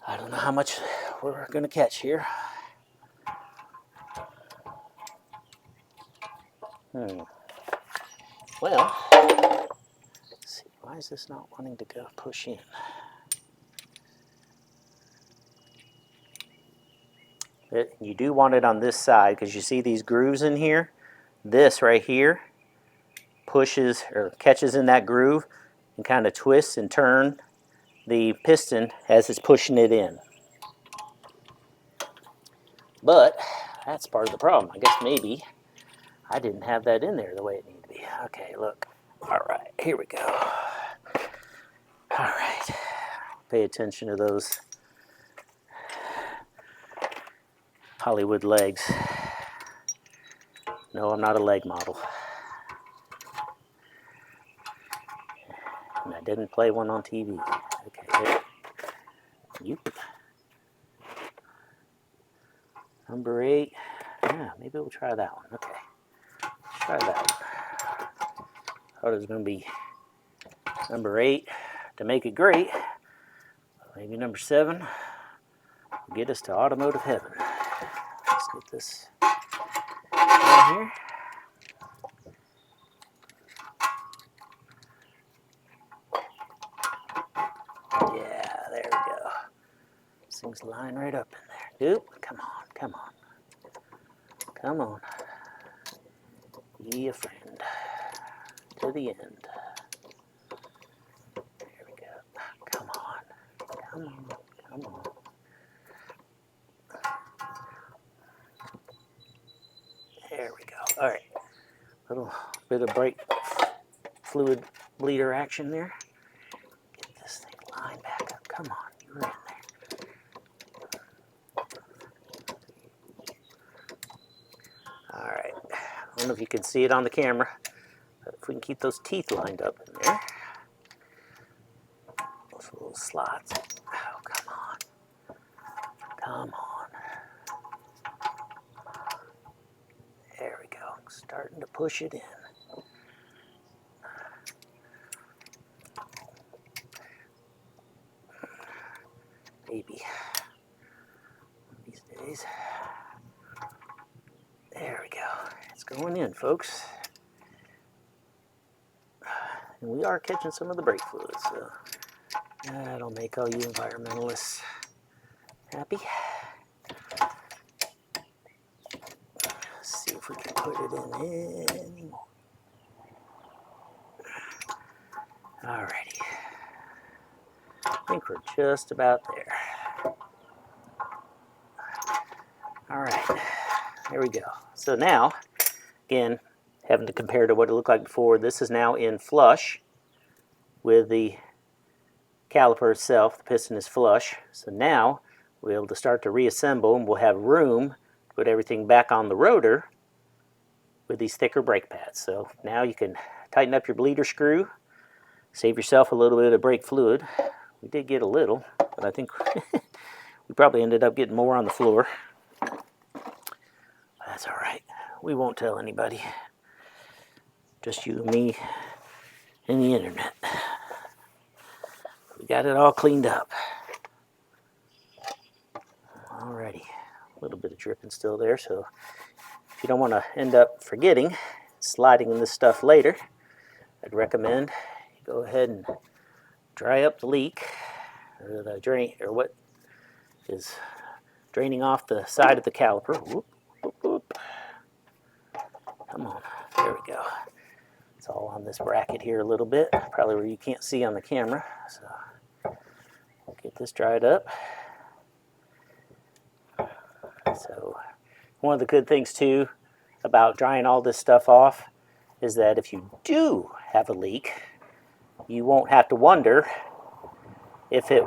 Speaker 1: I don't know how much we're gonna catch here. Well, let's see, why is this not wanting to go push in? You do want it on this side because you see these grooves in here? This right here pushes or catches in that groove and kind of twists and turns the piston as it's pushing it in. But that's part of the problem. I guess maybe I didn't have that in there the way it needed to be. Okay, look. All right, here we go. All right. Pay attention to those Hollywood legs. No, I'm not a leg model. And I didn't play one on TV. Okay, there. Yep. Number 8. Yeah, maybe we'll try that one. Okay. Let's try that one. Thought it was going to be number 8 to make it great. Maybe number 7 will get us to automotive heaven. Let's get this in here. Yeah, there we go. These things line right up in there. Oop, come on, come on. Come on. Be a friend. To the end. There we go. Come on. Come on. Come on. There we go. All right. Little bit of brake fluid bleeder action there. Get this thing lined back up. Come on. You're in there. All right. I don't know if you can see it on the camera, but if we can keep those teeth lined up in there. Those little slots. Oh, come on. Come on. There we go. Starting to push it in. Maybe one of these days. There we go. It's going in, folks. And we are catching some of the brake fluid, so that'll make all you environmentalists happy. Let's see if we can put it in anymore. Alrighty. I think we're just about there. Alright, there we go. So now, again, having to compare to what it looked like before, this is now in flush with the caliper itself. The piston is flush. So now we'll be able to start to reassemble, and we'll have room to put everything back on the rotor with these thicker brake pads. So now you can tighten up your bleeder screw, save yourself a little bit of brake fluid. We did get a little, but I think we probably ended up getting more on the floor. That's all right. We won't tell anybody. Just you and me and the internet. We got it all cleaned up. Alrighty. A little bit of dripping still there, so if you don't want to end up forgetting, sliding in this stuff later, I'd recommend you go ahead and dry up the leak, or the drain, or what is draining off the side of the caliper. Whoop, whoop, whoop. Come on, there we go. It's all on this bracket here a little bit, probably where you can't see on the camera. So we'll get this dried up. So one of the good things too about drying all this stuff off is that if you do have a leak, you won't have to wonder if it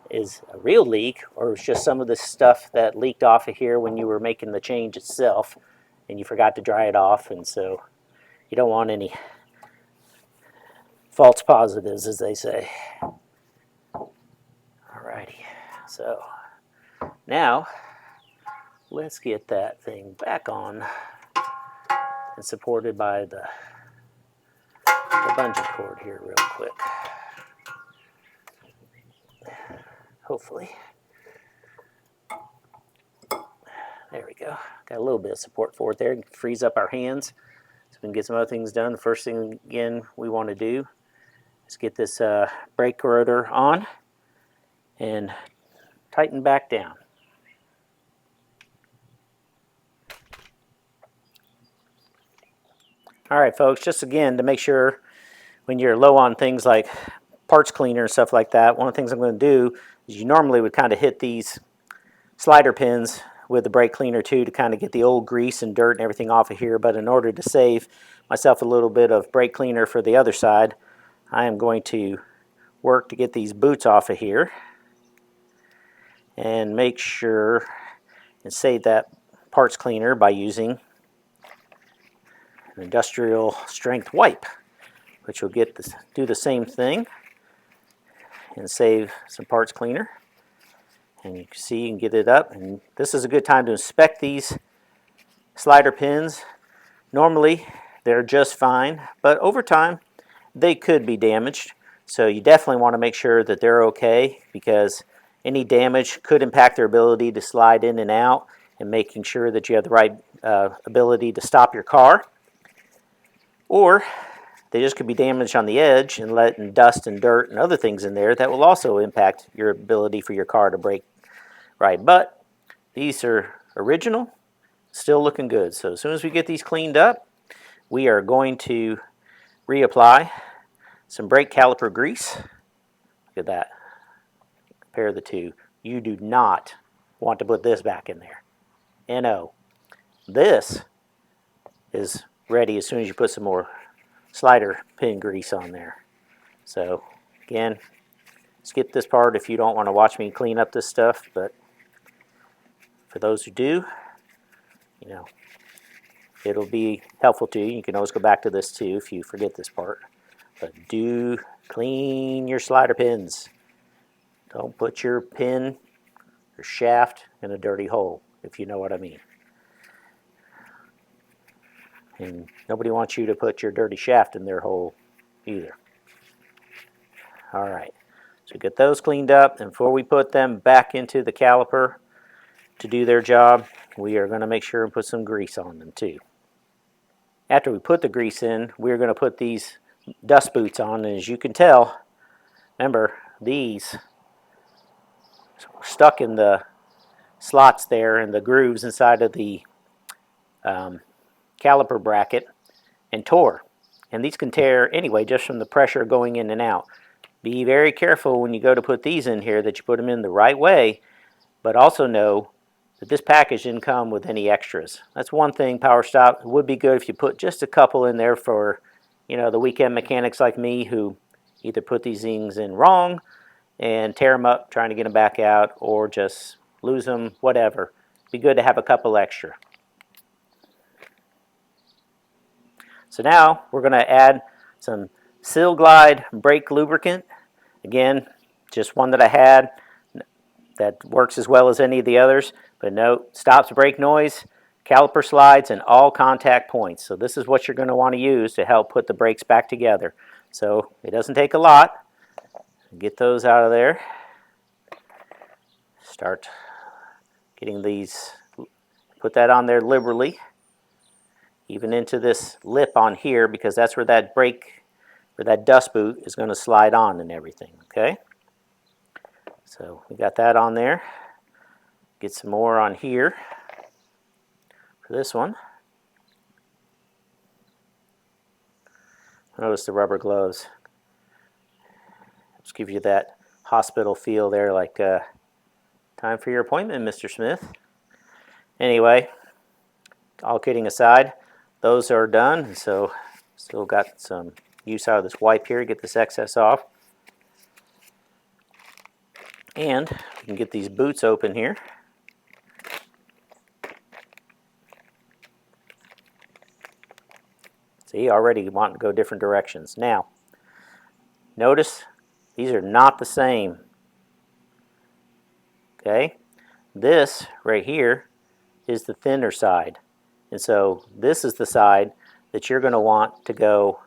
Speaker 1: is a real leak or it's just some of the stuff that leaked off of here when you were making the change itself and you forgot to dry it off, and so you don't want any false positives, as they say. Alrighty, so now let's get that thing back on and supported by the bungee cord here real quick. Hopefully. There we go. Got a little bit of support for it there. It frees up our hands so we can get some other things done. The first thing, again, we want to do is get this brake rotor on and tighten back down. All right, folks, just again to make sure when you're low on things like parts cleaner and stuff like that, one of the things I'm going to do is you normally would kind of hit these slider pins with the brake cleaner too to kind of get the old grease and dirt and everything off of here. But in order to save myself a little bit of brake cleaner for the other side, I am going to work to get these boots off of here and make sure and save that parts cleaner by using an industrial strength wipe, which will do the same thing and save some parts cleaner. And you can see you can get it up, and this is a good time to inspect these slider pins. Normally they're just fine, but over time they could be damaged. So you definitely want to make sure that they're okay, because any damage could impact their ability to slide in and out, and making sure that you have the right ability to stop your car. Or they just could be damaged on the edge and letting dust and dirt and other things in there that will also impact your ability for your car to brake right. But these are original, still looking good. So as soon as we get these cleaned up, we are going to reapply some brake caliper grease. Look at that. Compare the two. You do not want to put this back in there. No. This is ready as soon as you put some more slider pin grease on there. So again, skip this part if you don't want to watch me clean up this stuff, but for those who do, you know, it'll be helpful to you. You can always go back to this too if you forget this part. But do clean your slider pins. Don't put your pin or shaft in a dirty hole, if you know what I mean. And nobody wants you to put your dirty shaft in their hole either. All right, so get those cleaned up, and before we put them back into the caliper to do their job, we are going to make sure and put some grease on them too. After we put the grease in, we're going to put these dust boots on, and as you can tell, remember, these are stuck in the slots there and the grooves inside of the caliper bracket and tore. And these can tear anyway just from the pressure going in and out. Be very careful when you go to put these in here that you put them in the right way, but also know that this package didn't come with any extras. That's one thing, Power Stop. It would be good if you put just a couple in there for, you know, the weekend mechanics like me who either put these things in wrong and tear them up trying to get them back out, or just lose them, whatever. It'd be good to have a couple extra. So now we're going to add some Sil Glide brake lubricant. Again, just one that I had that works as well as any of the others, but note, stops brake noise, caliper slides, and all contact points. So this is what you're going to want to use to help put the brakes back together. So it doesn't take a lot. Get those out of there. Start getting these, put that on there liberally, even into this lip on here, because that's where that brake, or that dust boot is going to slide on and everything, okay? So we got that on there. Get some more on here for this one. Notice the rubber gloves. Just give you that hospital feel there, like time for your appointment, Mr. Smith. Anyway, all kidding aside, those are done. So still got some use out of this wipe here to get this excess off. And we can get these boots open here. See, already wanting to go different directions. Now, notice these are not the same. Okay? This right here is the thinner side. And so this is the side that you're going to want to go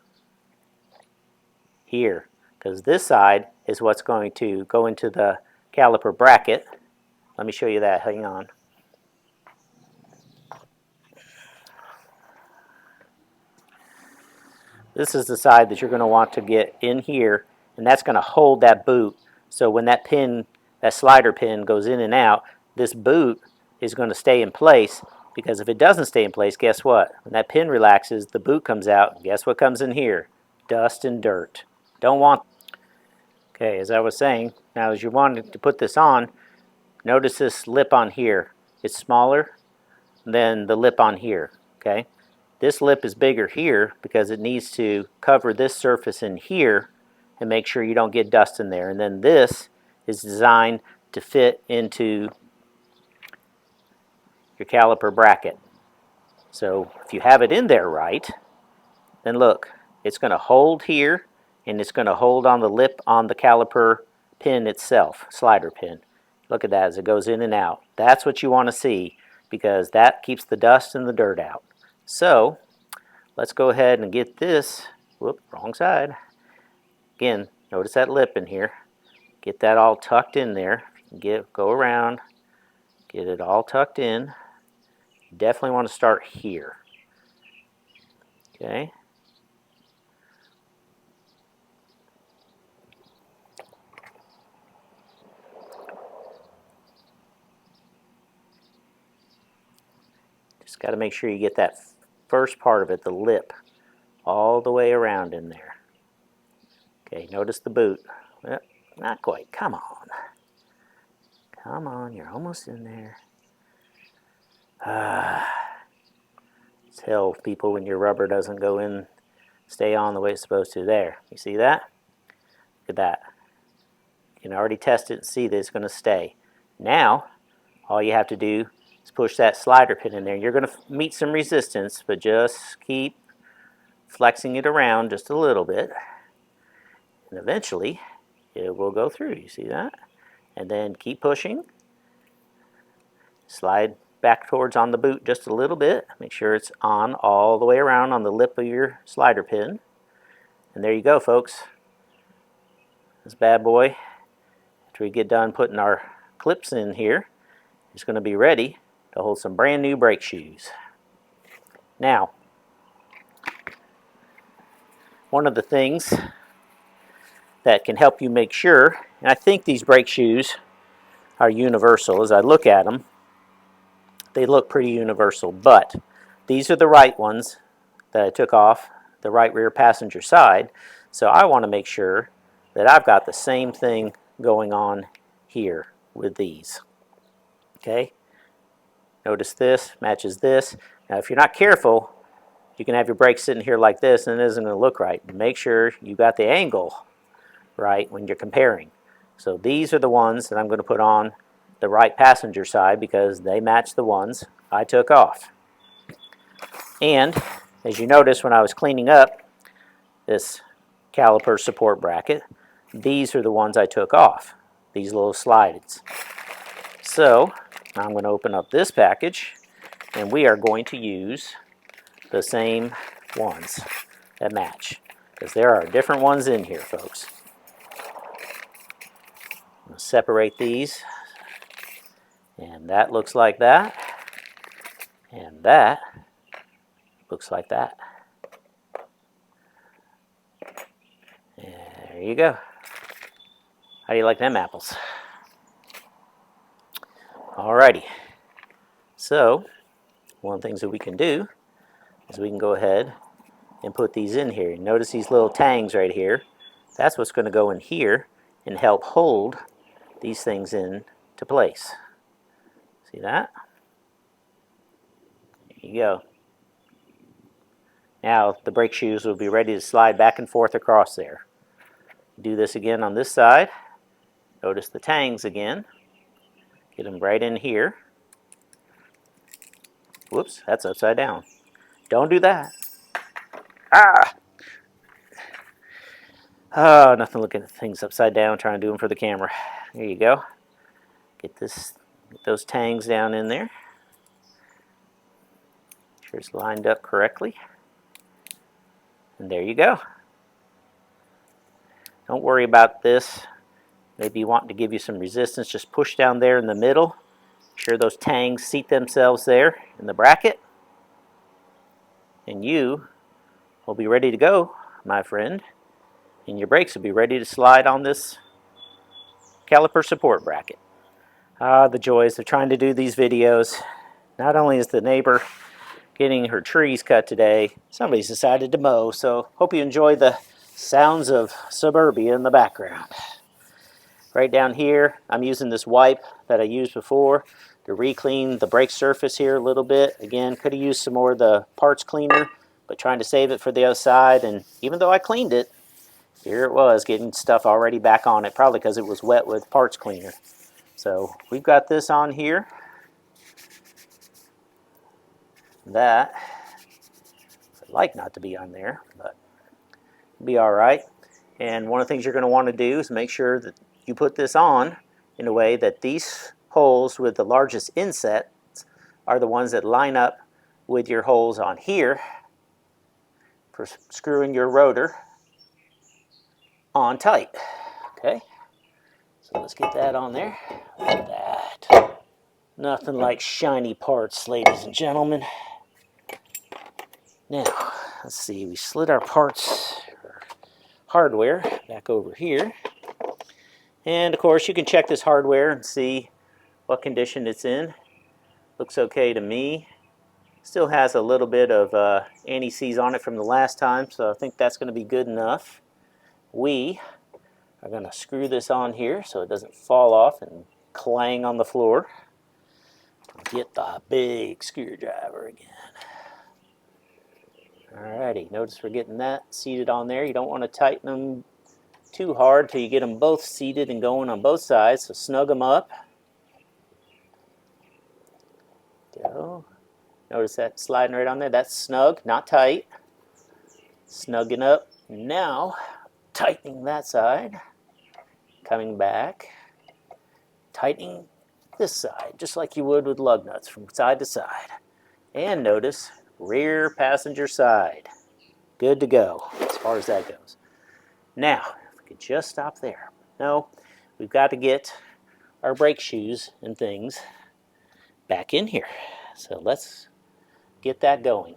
Speaker 1: here, because this side is what's going to go into the caliper bracket. Let me show you that. Hang on. This is the side that you're going to want to get in here, and that's going to hold that boot. So when that pin, that slider pin goes in and out, this boot is going to stay in place Because if it doesn't stay in place, guess what? When that pin relaxes, the boot comes out. Guess what comes in here? Dust and dirt. Don't want. Okay, as I was saying, now as you want to put this on, notice this lip on here. It's smaller than the lip on here, okay? This lip is bigger here because it needs to cover this surface in here and make sure you don't get dust in there. And then this is designed to fit into your caliper bracket. So if you have it in there right, then look, it's going to hold here and it's going to hold on the lip on the caliper pin itself, slider pin. Look at that as it goes in and out. That's what you want to see because that keeps the dust and the dirt out. So let's go ahead and get this, whoop, wrong side. Again, notice that lip in here. Get that all tucked in there. Go around, get it all tucked in. You definitely want to start here. Okay. Just got to make sure you get that first part of it, the lip, all the way around in there. Okay, notice the boot. Well, not quite. Come on. Come on, you're almost in there. Tell people when your rubber doesn't go in, stay on the way it's supposed to. There, you see that? Look at that. You can already test it and see that it's going to stay. Now, all you have to do is push that slider pin in there. You're going to meet some resistance, but just keep flexing it around just a little bit. And eventually, it will go through. You see that? And then keep pushing. Slide back towards on the boot just a little bit. Make sure it's on all the way around on the lip of your slider pin. And there you go, folks. This bad boy, after we get done putting our clips in here, is going to be ready to hold some brand new brake shoes. Now, one of the things that can help you make sure, and I think these brake shoes are universal. As I look at them, they look pretty universal, but these are the right ones that I took off the right rear passenger side. So I want to make sure that I've got the same thing going on here with these. Okay? Notice this matches this. Now if you're not careful, you can have your brakes sitting here like this and it isn't going to look right. Make sure you got the angle right when you're comparing. So these are the ones that I'm going to put on the right passenger side because they match the ones I took off. And as you notice when I was cleaning up this caliper support bracket, these are the ones I took off, these little slides. So I'm going to open up this package and we are going to use the same ones that match because there are different ones in here, folks. I'm going to separate these, and that looks like that, and that looks like that. And there you go. How do you like them apples? Alrighty. So, one of the things that we can do is we can go ahead and put these in here. Notice these little tangs right here. That's what's going to go in here and help hold these things into place. See that? There you go. Now the brake shoes will be ready to slide back and forth across there. Do this again on this side. Notice the tangs again. Get them right in here. Whoops, that's upside down. Don't do that. Ah! Oh, nothing looking at things upside down, trying to do them for the camera. There you go. Get those tangs down in there. Make sure it's lined up correctly. And there you go. Don't worry about this. Maybe you want to give you some resistance. Just push down there in the middle. Make sure those tangs seat themselves there in the bracket. And you will be ready to go, my friend. And your brakes will be ready to slide on this caliper support bracket. Ah, the joys of trying to do these videos. Not only is the neighbor getting her trees cut today, somebody's decided to mow, so hope you enjoy the sounds of suburbia in the background. Right down here, I'm using this wipe that I used before to re-clean the brake surface here a little bit. Again, could have used some more of the parts cleaner, but trying to save it for the other side, and even though I cleaned it, here it was getting stuff already back on it, probably because it was wet with parts cleaner. So we've got this on here. That I'd like not to be on there, but it'll be all right. And one of the things you're going to want to do is make sure that you put this on in a way that these holes with the largest insets are the ones that line up with your holes on here for screwing your rotor on tight. Okay, so let's get that on there. Look at that. Nothing like shiny parts, ladies and gentlemen. Now, let's see, we slid our parts, our hardware, back over here. And of course, you can check this hardware and see what condition it's in. Looks okay to me. Still has a little bit of anti-seize on it from the last time, so I think that's going to be good enough. We are going to screw this on here so it doesn't fall off and clang on the floor. Get the big screwdriver again. Alrighty, notice we're getting that seated on there. You don't want to tighten them too hard till you get them both seated and going on both sides, so snug them up. Go. Notice that sliding right on there. That's snug, not tight. Snugging up. Now, tightening that side. Coming back. Tightening this side, just like you would with lug nuts from side to side. And notice, rear passenger side. Good to go, as far as that goes. Now, if we could just stop there. No, we've got to get our brake shoes and things back in here. So let's get that going.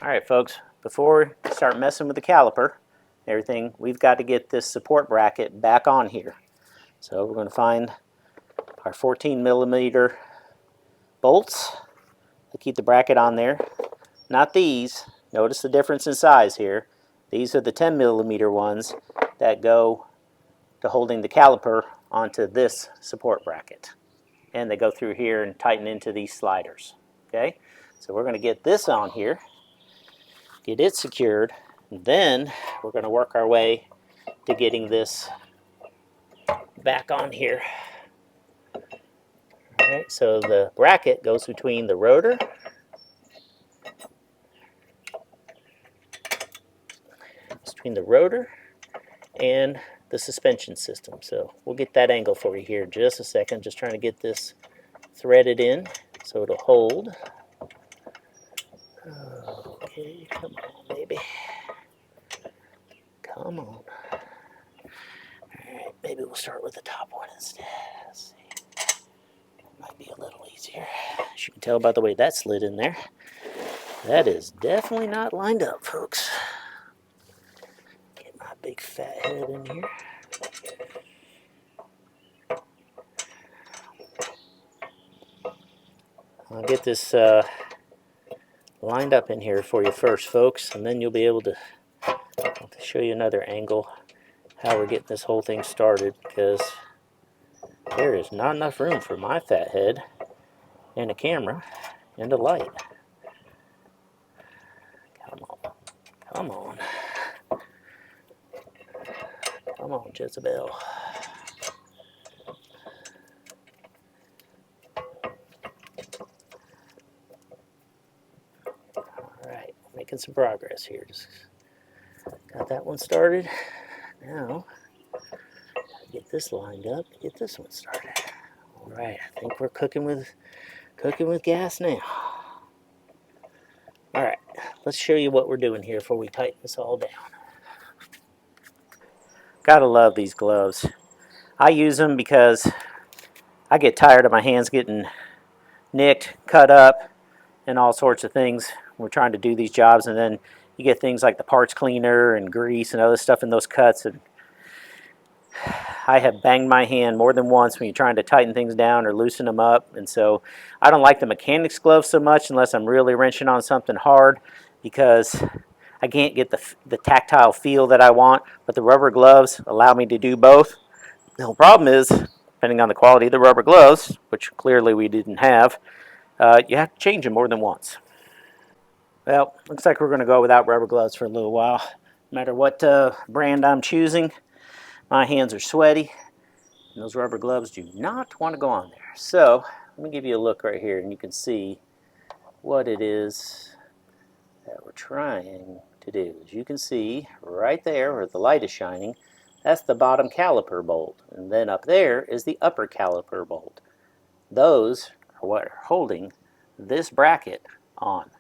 Speaker 1: All right, folks, before we start messing with the caliper, everything, we've got to get this support bracket back on here. So we're going to find our 14 millimeter bolts to keep the bracket on there. Not these. Notice the difference in size here. These are the 10 millimeter ones that go to holding the caliper onto this support bracket. And they go through here and tighten into these sliders. Okay, so we're going to get this on here, get it secured, and then we're going to work our way to getting this back on here. All right, so the bracket goes between the rotor and the suspension system. So we'll get that angle for you here in just a second. Just trying to get this threaded in so it'll hold. Okay, come on, baby. Come on. All right, maybe we'll start with the top one instead. Let's see. Might be a little easier. As you can tell by the way that slid in there, that is definitely not lined up, folks. Get my big fat head in here. I'll get this lined up in here for you first, folks, and then you'll be able to show you another angle how we're getting this whole thing started, because there is not enough room for my fat head and a camera and a light. Come on. Come on. Come on, Jezebel. Alright, making some progress here. Just got that one started. Now, get this lined up, get this one started. Alright, I think we're cooking with gas now. Alright, let's show you what we're doing here before we tighten this all down. Gotta love these gloves. I use them because I get tired of my hands getting nicked, cut up, and all sorts of things. We're trying to do these jobs, and then you get things like the parts cleaner and grease and other stuff in those cuts. And I have banged my hand more than once when you're trying to tighten things down or loosen them up. And so I don't like the mechanics glove so much unless I'm really wrenching on something hard, because I can't get the tactile feel that I want. But the rubber gloves allow me to do both. The whole problem is, depending on the quality of the rubber gloves, which clearly we didn't have, you have to change them more than once. Well, looks like we're going to go without rubber gloves for a little while. No matter what brand I'm choosing, my hands are sweaty, and those rubber gloves do not want to go on there. So let me give you a look right here, and you can see what it is that we're trying to do. As you can see right there where the light is shining, that's the bottom caliper bolt, and then up there is the upper caliper bolt. Those are what are holding this bracket on.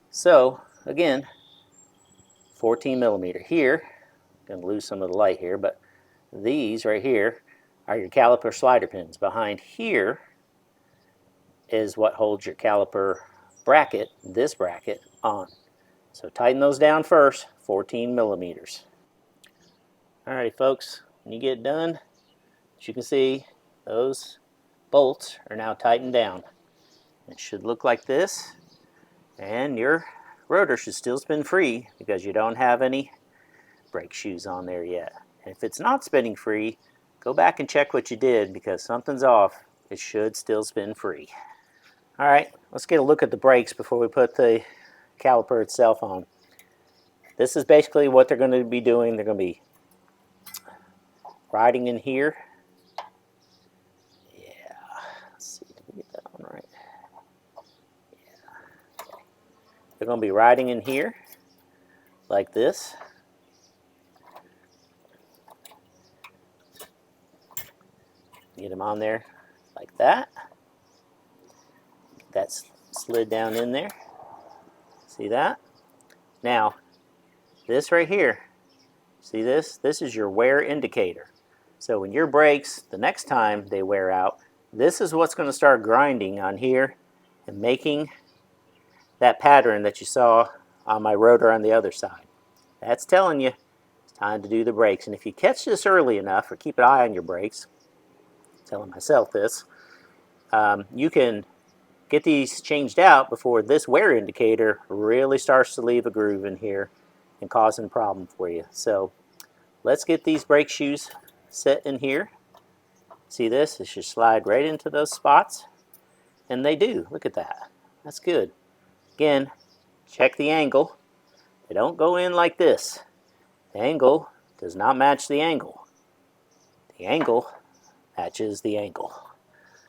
Speaker 1: So again, 14 millimeter here. I'm going to lose some of the light here, but these right here are your caliper slider pins. Behind here is what holds your caliper bracket, this bracket, on. So tighten those down first, 14 millimeters. Alrighty folks, when you get done, as you can see, those bolts are now tightened down. It should look like this, and your rotor should still spin free because you don't have any brake shoes on there yet. And if it's not spinning free, go back and check what you did, because something's off. It should still spin free. All right, let's get a look at the brakes before we put the caliper itself on. This is basically what they're going to be doing. They're going to be riding in here. Yeah, let's see, did we get that one right? Yeah. Okay. They're going to be riding in here like this. Get them on there like that. That's slid down in there. See that? Now, this right here, see this? This is your wear indicator. So when your brakes, the next time they wear out, this is what's going to start grinding on here and making that pattern that you saw on my rotor on the other side. That's telling you it's time to do the brakes. And if you catch this early enough, or keep an eye on your brakes, I'm telling myself this, you can get these changed out before this wear indicator really starts to leave a groove in here and causing a problem for you. So let's get these brake shoes set in here. See this? It should slide right into those spots. And they do. Look at that. That's good. Again, check the angle. They don't go in like this. The angle does not match the angle. The angle matches the angle.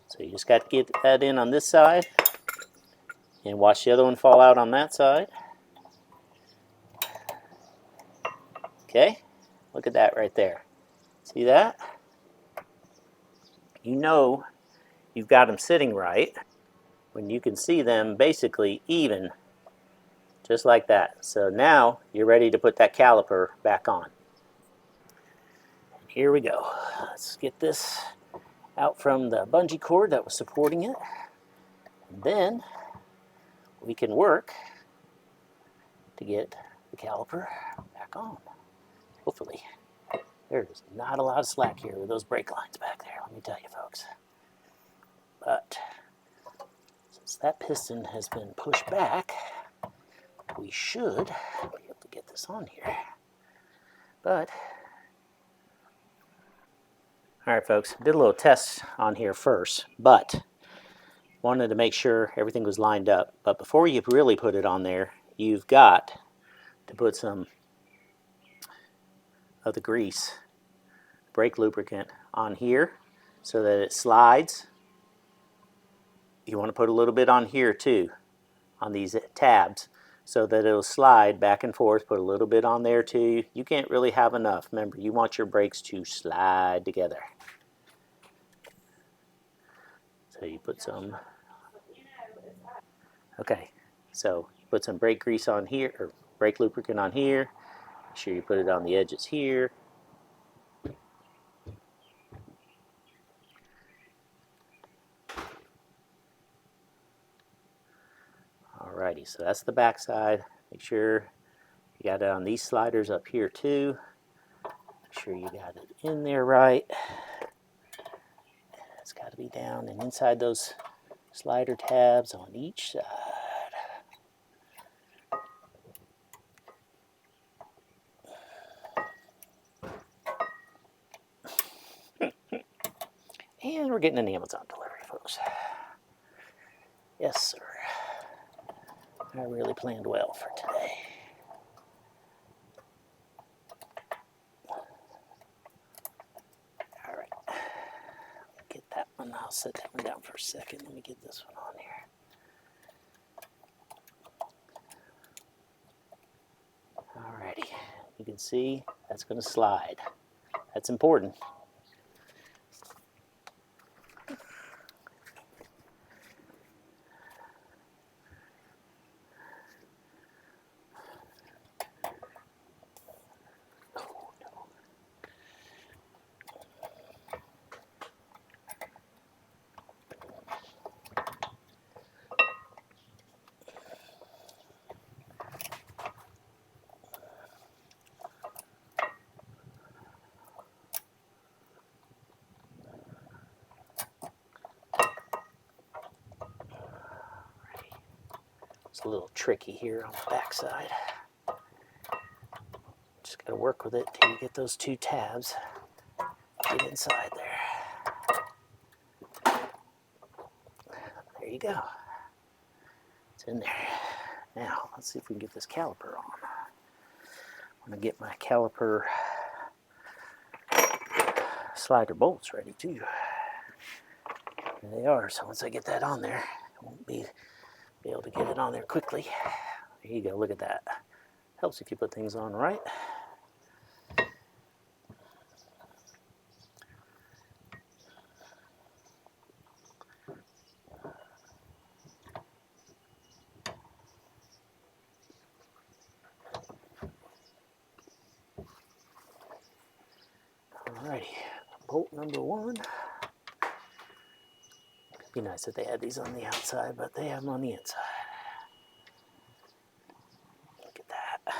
Speaker 1: So you just got to get that in on this side and watch the other one fall out on that side. Okay, look at that right there. See that? You know you've got them sitting right when you can see them basically even, just like that. So now you're ready to put that caliper back on. Here we go. Let's get this out from the bungee cord that was supporting it. And then we can work to get the caliper back on. Hopefully. There's not a lot of slack here with those brake lines back there, let me tell you folks. But since that piston has been pushed back, we should be able to get this on here. But, all right folks, did a little test on here first, but wanted to make sure everything was lined up. But before you really put it on there, you've got to put some of the grease, brake lubricant, on here so that it slides. You want to put a little bit on here too, on these tabs, so that it'll slide back and forth. Put a little bit on there too. You can't really have enough. Remember, you want your brakes to slide together. So you put some, okay, so you put some brake grease on here, or brake lubricant on here. Make sure you put it on the edges here. Alrighty, so that's the back side. Make sure you got it on these sliders up here too. Make sure you got it in there right. to be down and inside those slider tabs on each side. And we're getting an Amazon delivery, folks. Yes, sir. I really planned well for today. All right. Get that one. I'll set that one down for a second. Let me get this one on here. Alrighty. You can see that's going to slide. That's important. It's a little tricky here on the back side. Just got to work with it till you get those two tabs. Get inside there. There you go. It's in there. Now, let's see if we can get this caliper on. I'm going to get my caliper slider bolts ready too. There they are. So once I get that on there, I won't be able to get it on there quickly. There you go. Look at that. Helps if you put things on right. Alrighty, bolt number one. It'd be nice if they had these on the outside, but they have them on the inside. Look at that.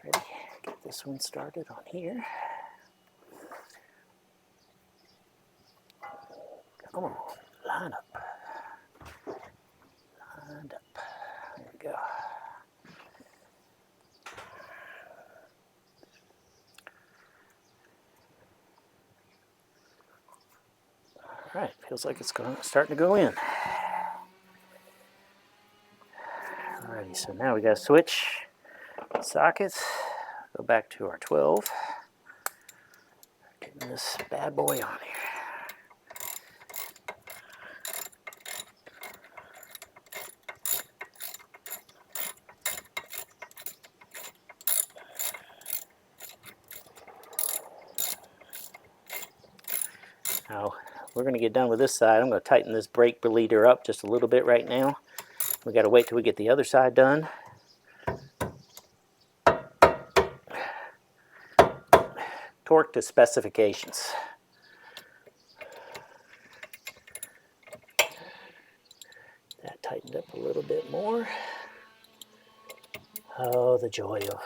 Speaker 1: Ready? Get this one started on here. Come on, line up. Lined up. There we go. All right, feels like it's starting to go in. Alrighty, so now we got to switch sockets. Go back to our 12. Getting this bad boy on here. Now, we're going to get done with this side. I'm going to tighten this brake bleeder up just a little bit right now. We got to wait till we get the other side done. Torque to specifications. That tightened up a little bit more. Oh, the joy of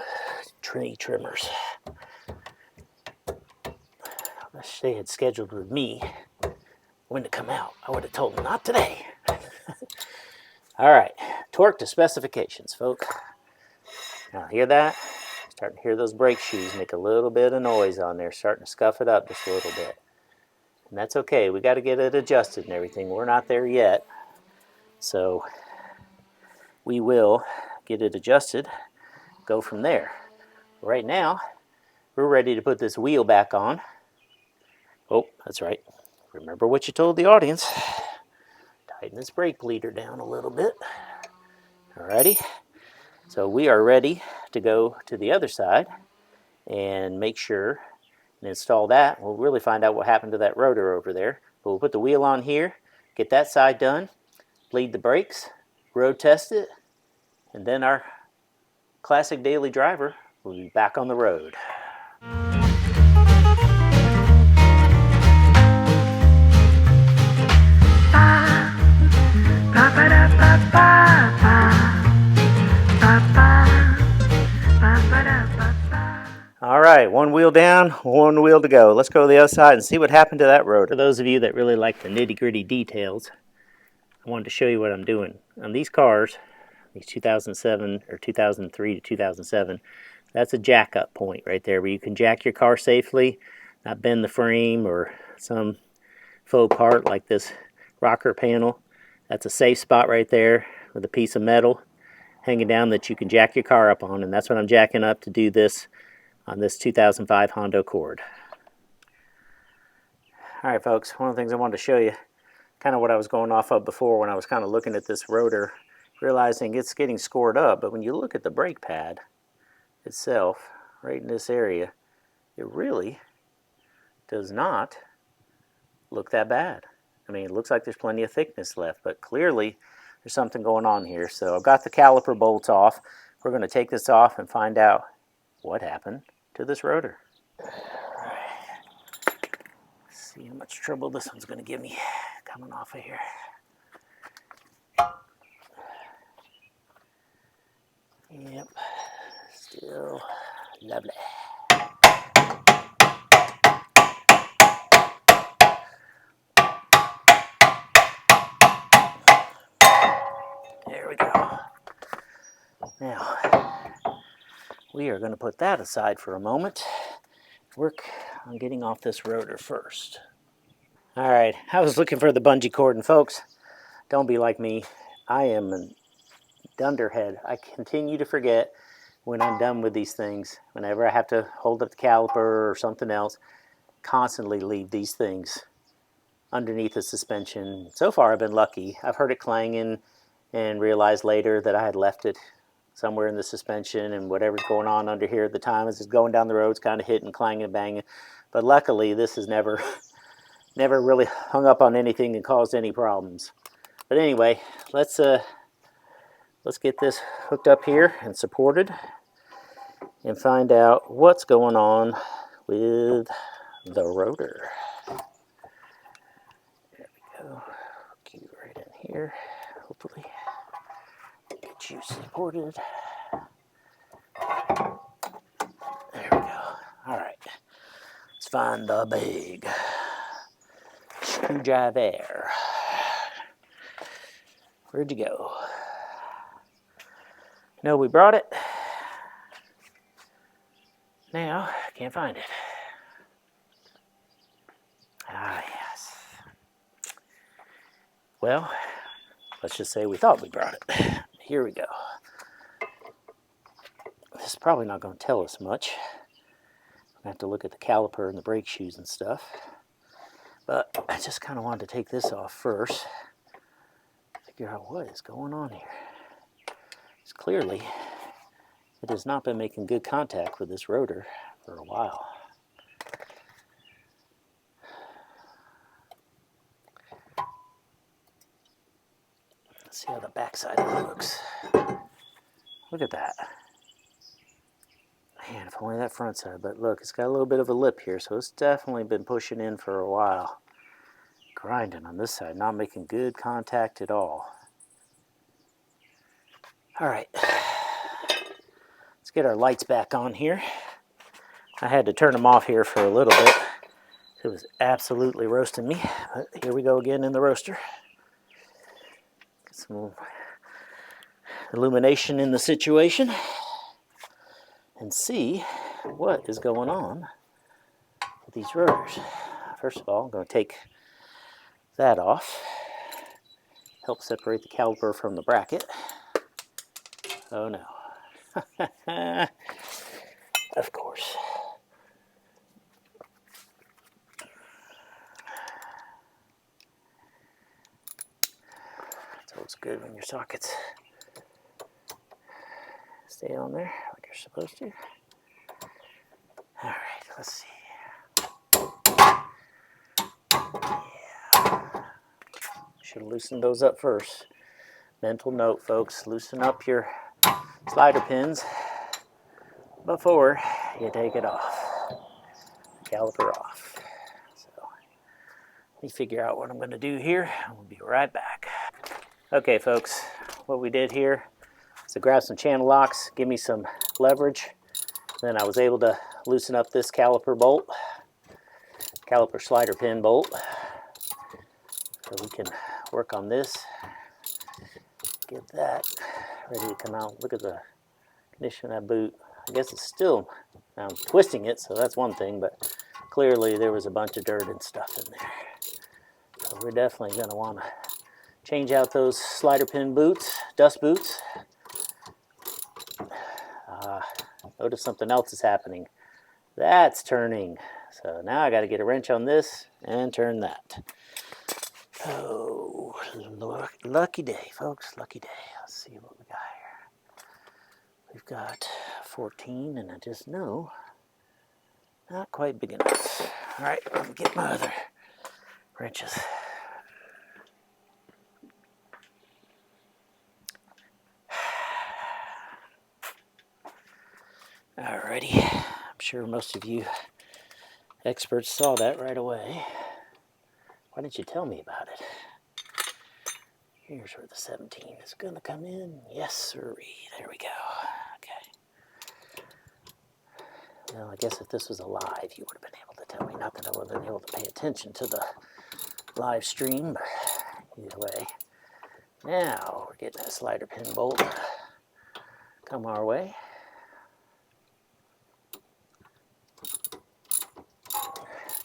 Speaker 1: tree trimmers. I wish they had scheduled with me when to come out. I would have told them, not today. All right, torque to specifications, folks. Now, hear that? Starting to hear those brake shoes make a little bit of noise on there, starting to scuff it up just a little bit. And that's okay. We got to get it adjusted and everything. We're not there yet. So we will get it adjusted, go from there. Right now, we're ready to put this wheel back on. Oh, that's right. Remember what you told the audience. Tighten this brake bleeder down a little bit. Alrighty. So we are ready to go to the other side and make sure and install that. We'll really find out what happened to that rotor over there. But we'll put the wheel on here, get that side done, bleed the brakes, road test it, and then our classic daily driver will be back on the road. All right, One wheel down, one wheel to go. Let's go to the other side and see what happened to that rotor. For those of you that really like the nitty-gritty details, I wanted to show you what I'm doing. On these cars, these 2007 or 2003 to 2007, that's a jack up point right there where you can jack your car safely, not bend the frame or some faux part like this rocker panel. That's a safe spot right there with a piece of metal hanging down that you can jack your car up on, and that's what I'm jacking up to do this on this 2005 Honda Accord. Alright folks, one of the things I wanted to show you, kind of what I was going off of before when I was kind of looking at this rotor, realizing it's getting scored up, but when you look at the brake pad itself, right in this area, it really does not look that bad. I mean, it looks like there's plenty of thickness left, but clearly there's something going on here. So I've got the caliper bolts off. We're going to take this off and find out what happened to this rotor. Let's see how much trouble this one's going to give me coming off of here. Yep, still lovely. There we go. Now, we are going to put that aside for a moment. Work on getting off this rotor first. All right, I was looking for the bungee cord, and folks, don't be like me. I am an dunderhead. I continue to forget when I'm done with these things. Whenever I have to hold up the caliper or something else, constantly leave these things underneath the suspension. So far, I've been lucky. I've heard it clanging and realized later that I had left it somewhere in the suspension, and whatever's going on under here at the time as it's going down the road, it's kind of hitting, clanging, banging. But luckily, this has never really hung up on anything and caused any problems. But anyway, let's get this hooked up here and supported and find out what's going on with the rotor. There we go. Keep it right in here. Hopefully get you supported. There we go. All right. Let's find the big screwdriver. Where'd you go? No, we brought it. Now, can't find it. Ah, yes. Well, let's just say we thought we brought it. Here we go. This is probably not going to tell us much. I have to look at the caliper and the brake shoes and stuff. But I just kind of wanted to take this off first. Figure out what is going on here. Because clearly, it has not been making good contact with this rotor for a while. Let's see how the backside of it looks. Look at that. Man, if only that front side. But look, it's got a little bit of a lip here, so it's definitely been pushing in for a while. Grinding on this side, not making good contact at all. All right. Let's get our lights back on here. I had to turn them off here for a little bit. It was absolutely roasting me. But here we go again in the roaster. Get some illumination in the situation and see what is going on with these rotors. First of all, I'm going to take that off. Help separate the caliper from the bracket. Oh no. Of course. It looks good when your sockets stay on there like you're supposed to. All right, let's see. Yeah. Should have loosened those up first. Mental note, folks, loosen up your slider pins before you take it off. Caliper off. So let me figure out what I'm going to do here. We'll be right back. Okay, folks, what we did here is to grab some channel locks, give me some leverage. Then I was able to loosen up this caliper bolt, caliper slider pin bolt, so we can work on this, get that ready to come out. Look at the condition of that boot. I guess it's still, I'm twisting it, so that's one thing, but clearly there was a bunch of dirt and stuff in there. So we're definitely going to want to change out those slider pin boots, dust boots. Notice something else is happening. That's turning. So now I got to get a wrench on this and turn that. Oh, lucky day, folks, lucky day. Let's see what we got here. We've got 14, and I just know not quite big enough. All right, let me get my other wrenches. Alrighty, I'm sure most of you experts saw that right away. Why didn't you tell me about it? Here's where the 17 is going to come in. Yes, sirree. There we go. Okay. Well, I guess if this was a live, you would have been able to tell me. Not that I would have been able to pay attention to the live stream, but either way. Now we're getting that slider pin bolt come our way.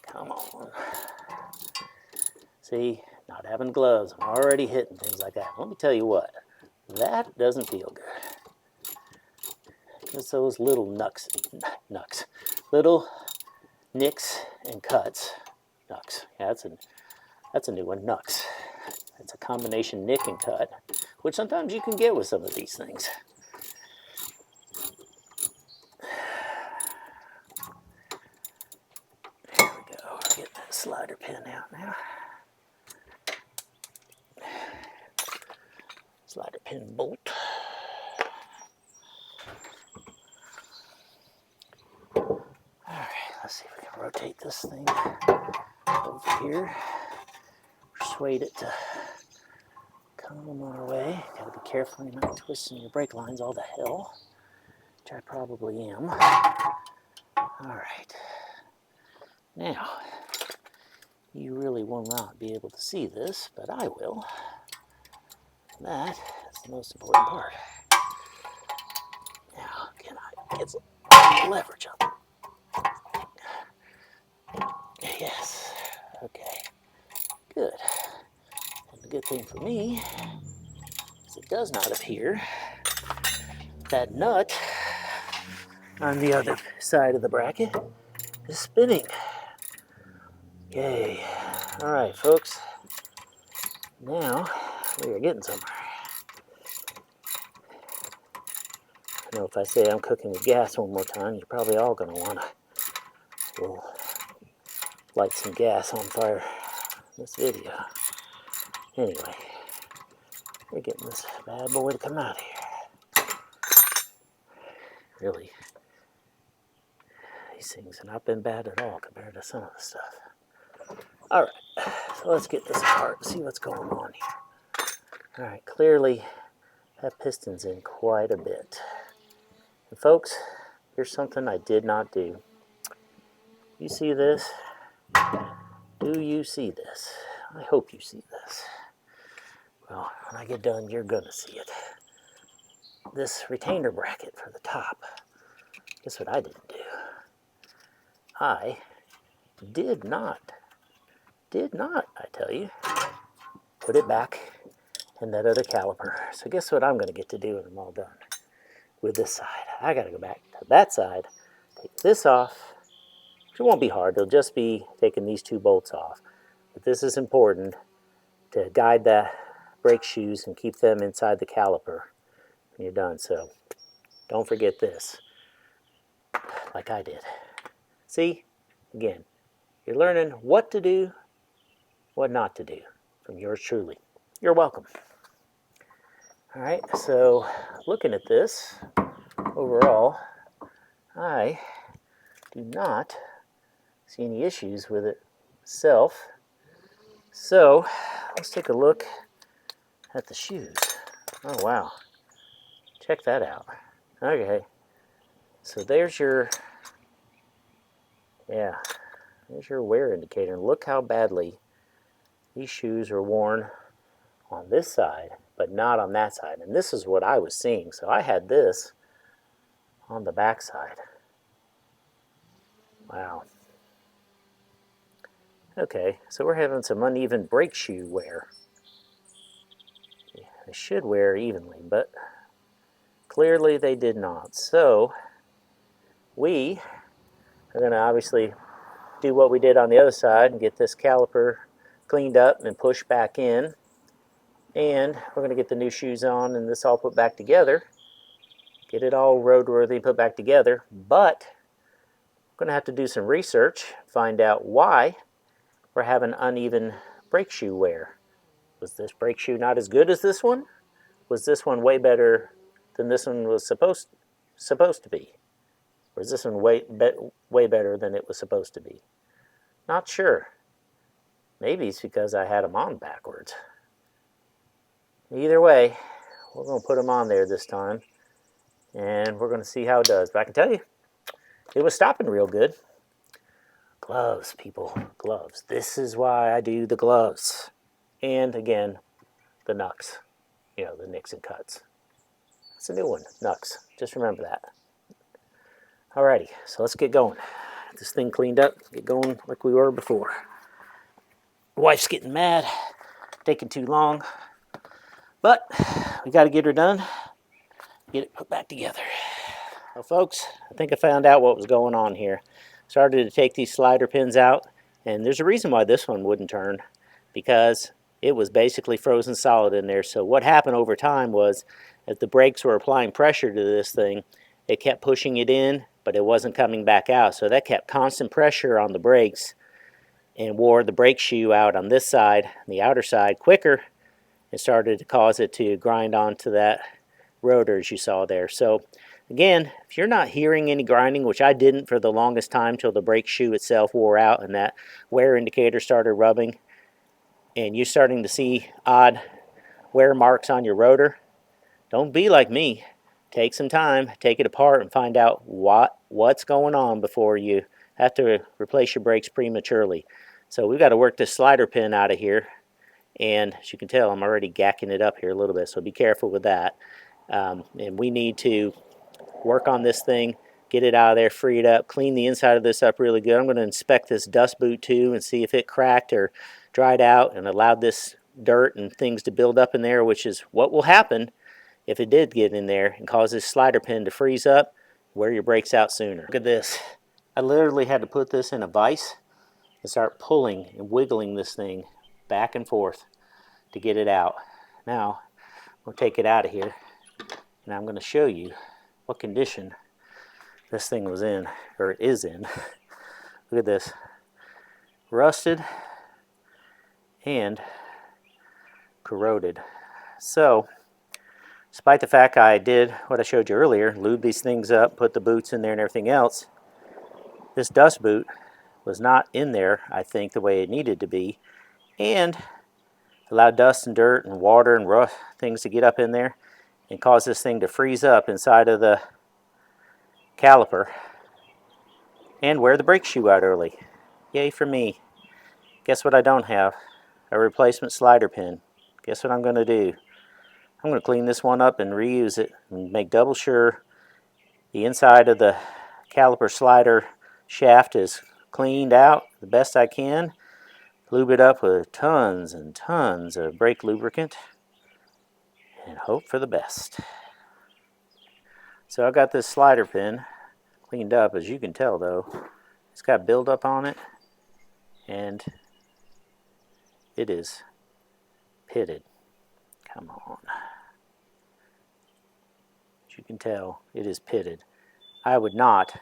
Speaker 1: Come on. See, not having gloves, I'm already hitting things like that. Let me tell you what, that doesn't feel good. Just those little little nicks and cuts. Nucks, yeah, that's a new one, nucks. It's a combination nick and cut, which sometimes you can get with some of these things. There we go, we're getting that slider pin out now. Slider pin bolt. All right, let's see if we can rotate this thing over here. Persuade it to come our way. Gotta be careful you're not twisting your brake lines all the hell, which I probably am. All right. Now, you really will not be able to see this, but I will. That is the most important part. Now, can I get some leverage up? Yes. Okay. Good. And the good thing for me is it does not appear that nut on the other side of the bracket is spinning. Yay. All right, folks. Now we are getting somewhere. I know if I say I'm cooking with gas one more time, you're probably all going to want to light some gas on fire in this video. Anyway, we're getting this bad boy to come out of here. Really, these things have not been bad at all compared to some of the stuff. All right, so let's get this apart and see what's going on here. All right, clearly that piston's in quite a bit. And folks, here's something I did not do. You see this? Do you see this? I hope you see this. Well, when I get done, you're gonna see it. This retainer bracket for the top. Guess what I didn't do? I did not, I tell you, put it back in that other caliper. So guess what I'm gonna get to do when I'm all done with this side? I gotta go back to that side, take this off, which won't be hard. It'll just be taking these two bolts off. But this is important to guide the brake shoes and keep them inside the caliper when you're done. So don't forget this, like I did. See, again, you're learning what to do, what not to do from yours truly. You're welcome. All right, so looking at this overall, I do not see any issues with it myself. So let's take a look at the shoes. Oh wow, check that out. Okay, so there's your Yeah, there's your wear indicator. And look how badly these shoes are worn on this side, but not on that side. And this is what I was seeing. So I had this on the back side. Wow. Okay, so we're having some uneven brake shoe wear. They should wear evenly, but clearly they did not. So we are going to obviously do what we did on the other side and get this caliper cleaned up and pushed back in. And we're going to get the new shoes on and this all put back together. Get it all roadworthy, put back together. But we're going to have to do some research, find out why we're having uneven brake shoe wear. Was this brake shoe not as good as this one? Was this one way better than this one was supposed to be? Or is this one way better than it was supposed to be? Not sure. Maybe it's because I had them on backwards. Either way, we're going to put them on there this time, and we're going to see how it does. But I can tell you, it was stopping real good. Gloves, people, gloves. This is why I do the gloves. And again, the Nux, the Nixon cuts. It's a new one, Nux. Just remember that. Alrighty, so let's get going. Get this thing cleaned up, get going like we were before. Wife's getting mad, taking too long, but we got to get her done, get it put back together. Well, folks, I think I found out what was going on here. Started to take these slider pins out, and there's a reason why this one wouldn't turn, because it was basically frozen solid in there. So what happened over time was, as the brakes were applying pressure to this thing, it kept pushing it in, but it wasn't coming back out. So that kept constant pressure on the brakes and wore the brake shoe out on this side, the outer side, quicker, and started to cause it to grind onto that rotor as you saw there. So again, if you're not hearing any grinding, which I didn't for the longest time till the brake shoe itself wore out and that wear indicator started rubbing, and you're starting to see odd wear marks on your rotor, don't be like me. Take some time, take it apart, and find out what's going on before you have to replace your brakes prematurely. So we've got to work this slider pin out of here, and as you can tell, I'm already gacking it up here a little bit, so be careful with that. And we need to work on this thing, get it out of there, free it up, clean the inside of this up really good. I'm going to inspect this dust boot too and see if it cracked or dried out and allowed this dirt and things to build up in there, which is what will happen if it did get in there and cause this slider pin to freeze up, wear your brakes out sooner. Look at this. I literally had to put this in a vise and start pulling and wiggling this thing back and forth to get it out. Now, we'll take it out of here, and I'm going to show you what condition this thing was in, or is in. Look at this. Rusted and corroded. So, despite the fact I did what I showed you earlier, lube these things up, put the boots in there and everything else, this dust boot was not in there, I think, the way it needed to be, and allowed dust and dirt and water and rough things to get up in there and cause this thing to freeze up inside of the caliper and wear the brake shoe out early. Yay for me. Guess what I don't have? A replacement slider pin. Guess what I'm going to do? I'm going to clean this one up and reuse it and make double sure the inside of the caliper slider shaft is cleaned out the best I can. Lube it up with tons and tons of brake lubricant and hope for the best. So I got this slider pin cleaned up. As you can tell though, it's got buildup on it and it is pitted. Come on. As you can tell, it is pitted. I would not,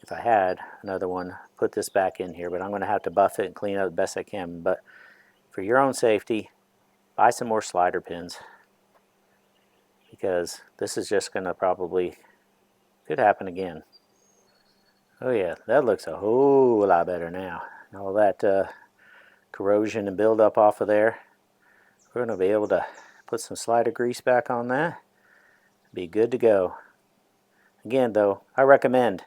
Speaker 1: if I had another one, put this back in here, but I'm going to have to buff it and clean it up the best I can. But for your own safety, buy some more slider pins, because this is just going to probably, could happen again. Oh yeah, that looks a whole lot better now. All that corrosion and buildup off of there. We're going to be able to put some slider grease back on that. Be good to go. Again though, I recommend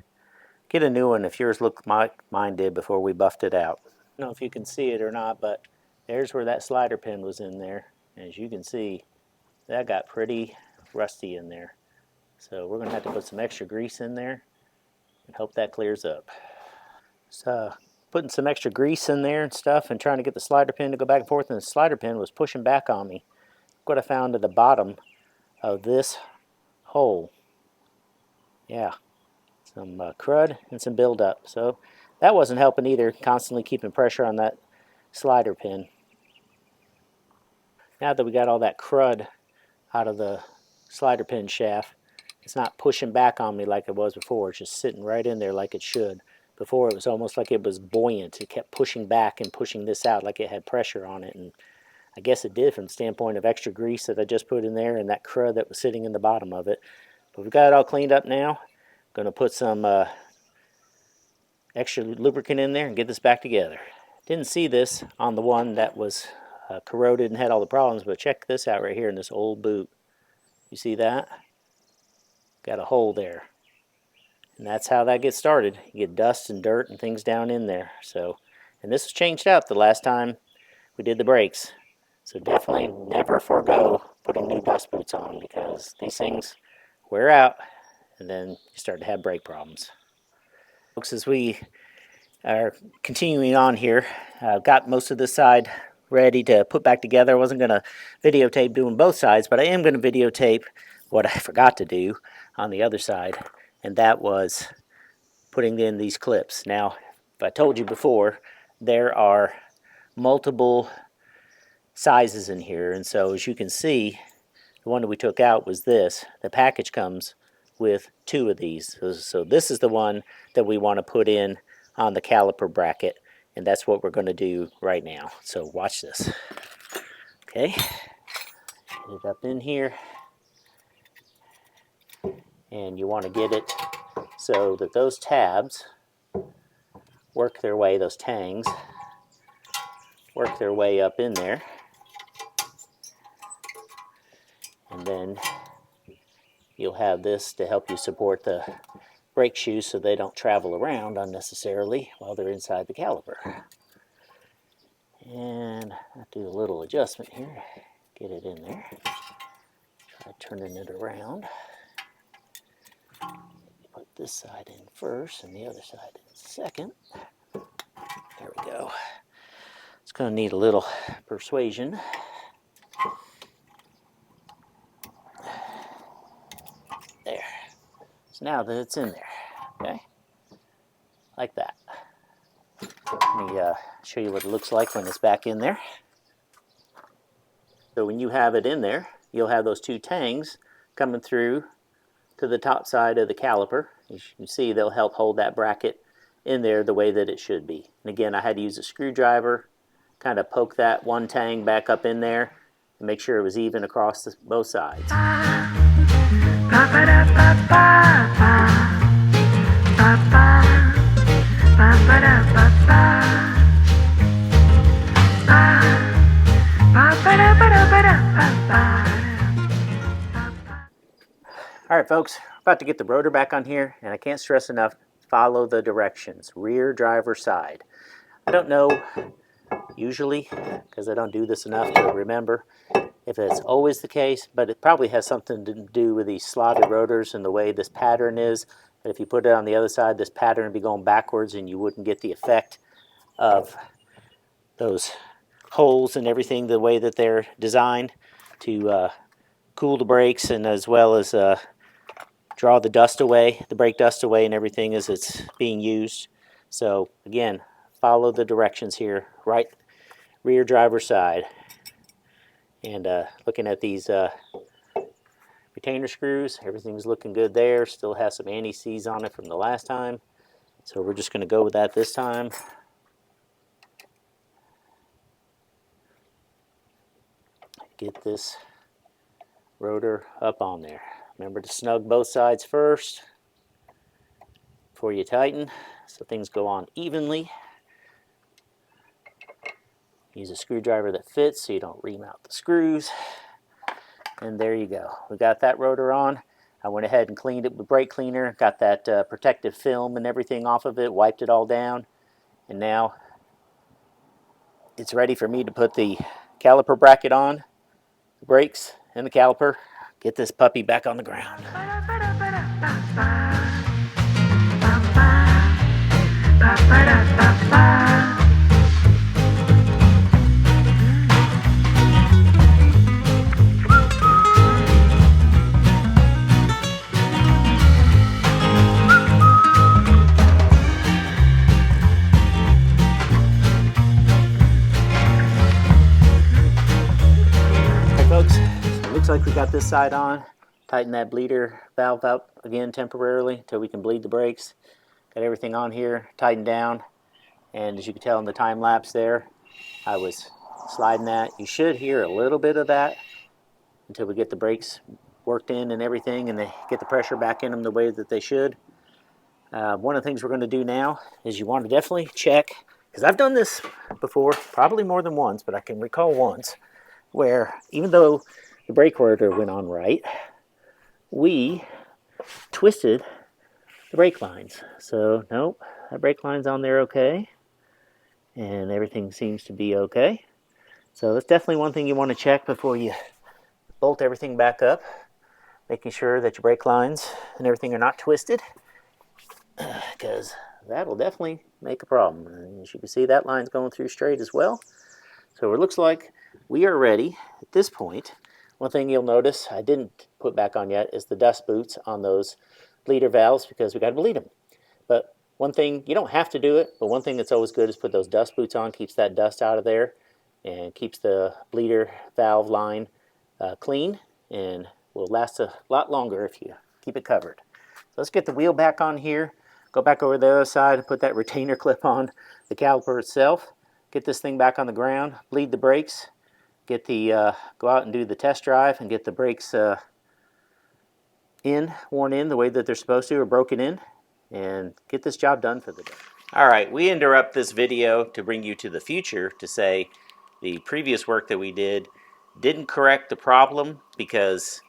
Speaker 1: get a new one if yours looked like mine did before we buffed it out. I don't know if you can see it or not, but there's where that slider pin was in there. As you can see, that got pretty rusty in there. So we're going to have to put some extra grease in there and hope that clears up. So putting some extra grease in there and stuff and trying to get the slider pin to go back and forth, and the slider pin was pushing back on me. Look what I found at the bottom of this hole. Yeah, some crud and some buildup. So that wasn't helping either, constantly keeping pressure on that slider pin. Now that we got all that crud out of the slider pin shaft, it's not pushing back on me like it was before. It's just sitting right in there like it should. Before it was almost like it was buoyant. It kept pushing back and pushing this out like it had pressure on it. And I guess it did from the standpoint of extra grease that I just put in there and that crud that was sitting in the bottom of it. But we've got it all cleaned up now. I'm going to put some extra lubricant in there and get this back together. Didn't see this on the one that was corroded and had all the problems, but check this out right here in this old boot. You see that? Got a hole there. And that's how that gets started. You get dust and dirt and things down in there. So, and this was changed out the last time we did the brakes. So definitely never forego putting new dust boots on, because these things wear out and then you start to have brake problems. Folks, as we are continuing on here, I've got most of this side ready to put back together. I wasn't going to videotape doing both sides, but I am going to videotape what I forgot to do on the other side, and that was putting in these clips. Now, if I told you before, there are multiple sizes in here, and so as you can see, the one that we took out was this. The package comes with 2 of these. So this is the one that we want to put in on the caliper bracket, and that's what we're going to do right now. So watch this. Okay, get it up in here, and you want to get it so that those tabs work their way, those tangs work their way up in there, and then you'll have this to help you support the brake shoes so they don't travel around unnecessarily while they're inside the caliper. And I'll do a little adjustment here, get it in there, try turning it around. Put this side in first and the other side in second. There we go. It's going to need a little persuasion. There. So now that it's in there, okay, like that. Let me show you what it looks like when it's back in there. So when you have it in there, you'll have those 2 tangs coming through to the top side of the caliper. As you can see, they'll help hold that bracket in there the way that it should be. And again, I had to use a screwdriver, kind of poke that one tang back up in there and make sure it was even across both sides. All right, folks, about to get the rotor back on here, and I can't stress enough, follow the directions, rear driver side. I don't know, usually, because I don't do this enough to remember if it's always the case, but it probably has something to do with these slotted rotors and the way this pattern is. But if you put it on the other side, this pattern would be going backwards and you wouldn't get the effect of those holes and everything the way that they're designed to cool the brakes, and as well as draw the dust away, the brake dust away and everything as it's being used. So again, follow the directions here, right rear driver side. And looking at these retainer screws, everything's looking good there. Still has some anti-seize on it from the last time. So we're just going to go with that this time. Get this rotor up on there. Remember to snug both sides first before you tighten, so things go on evenly. Use a screwdriver that fits so you don't remount the screws. And there you go. We got that rotor on. I went ahead and cleaned it with brake cleaner, got that protective film and everything off of it, wiped it all down, and now it's ready for me to put the caliper bracket on, the brakes, and the caliper, get this puppy back on the ground. Okay folks, so it looks like we got this side on. Tighten that bleeder valve up again temporarily until we can bleed the brakes. Got everything on here, tightened down, and as you can tell in the time lapse there, I was sliding that. You should hear a little bit of that until we get the brakes worked in and everything, and they get the pressure back in them the way that they should. One of the things we're going to do now is you want to definitely check, because I've done this before, probably more than once, but I can recall once, where even though the brake rotor went on right, we twisted the brake lines. So nope, that brake line's on there okay, and everything seems to be okay. So that's definitely one thing you want to check before you bolt everything back up, making sure that your brake lines and everything are not twisted, because that will definitely make a problem. And as you can see, that line's going through straight as well. So it looks like we are ready at this point. One thing you'll notice I didn't put back on yet is the dust boots on those bleeder valves, because we got to bleed them. But one thing, you don't have to do it, but one thing that's always good is put those dust boots on, keeps that dust out of there and keeps the bleeder valve line clean, and will last a lot longer if you keep it covered. So let's get the wheel back on here, go back over the other side and put that retainer clip on the caliper itself, get this thing back on the ground, bleed the brakes, get the go out and do the test drive and get the brakes worn in the way that they're supposed to, or broken in, and get this job done for the day. All right, we interrupt this video to bring you to the future to say the previous work that we didn't correct the problem, because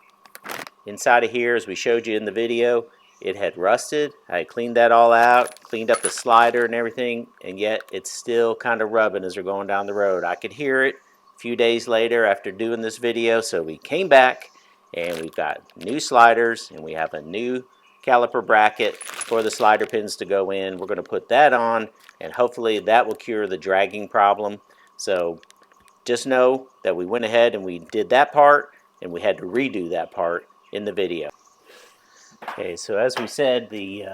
Speaker 1: inside of here, as we showed you in the video, it had rusted. I cleaned that all out, cleaned up the slider and everything, and yet it's still kind of rubbing as we're going down the road. I could hear it a few days later after doing this video, so we came back and we've got new sliders and we have a new caliper bracket for the slider pins to go in. We're going to put that on, and hopefully that will cure the dragging problem. So just know that we went ahead and we did that part, and we had to redo that part in the video. Okay, so as we said, the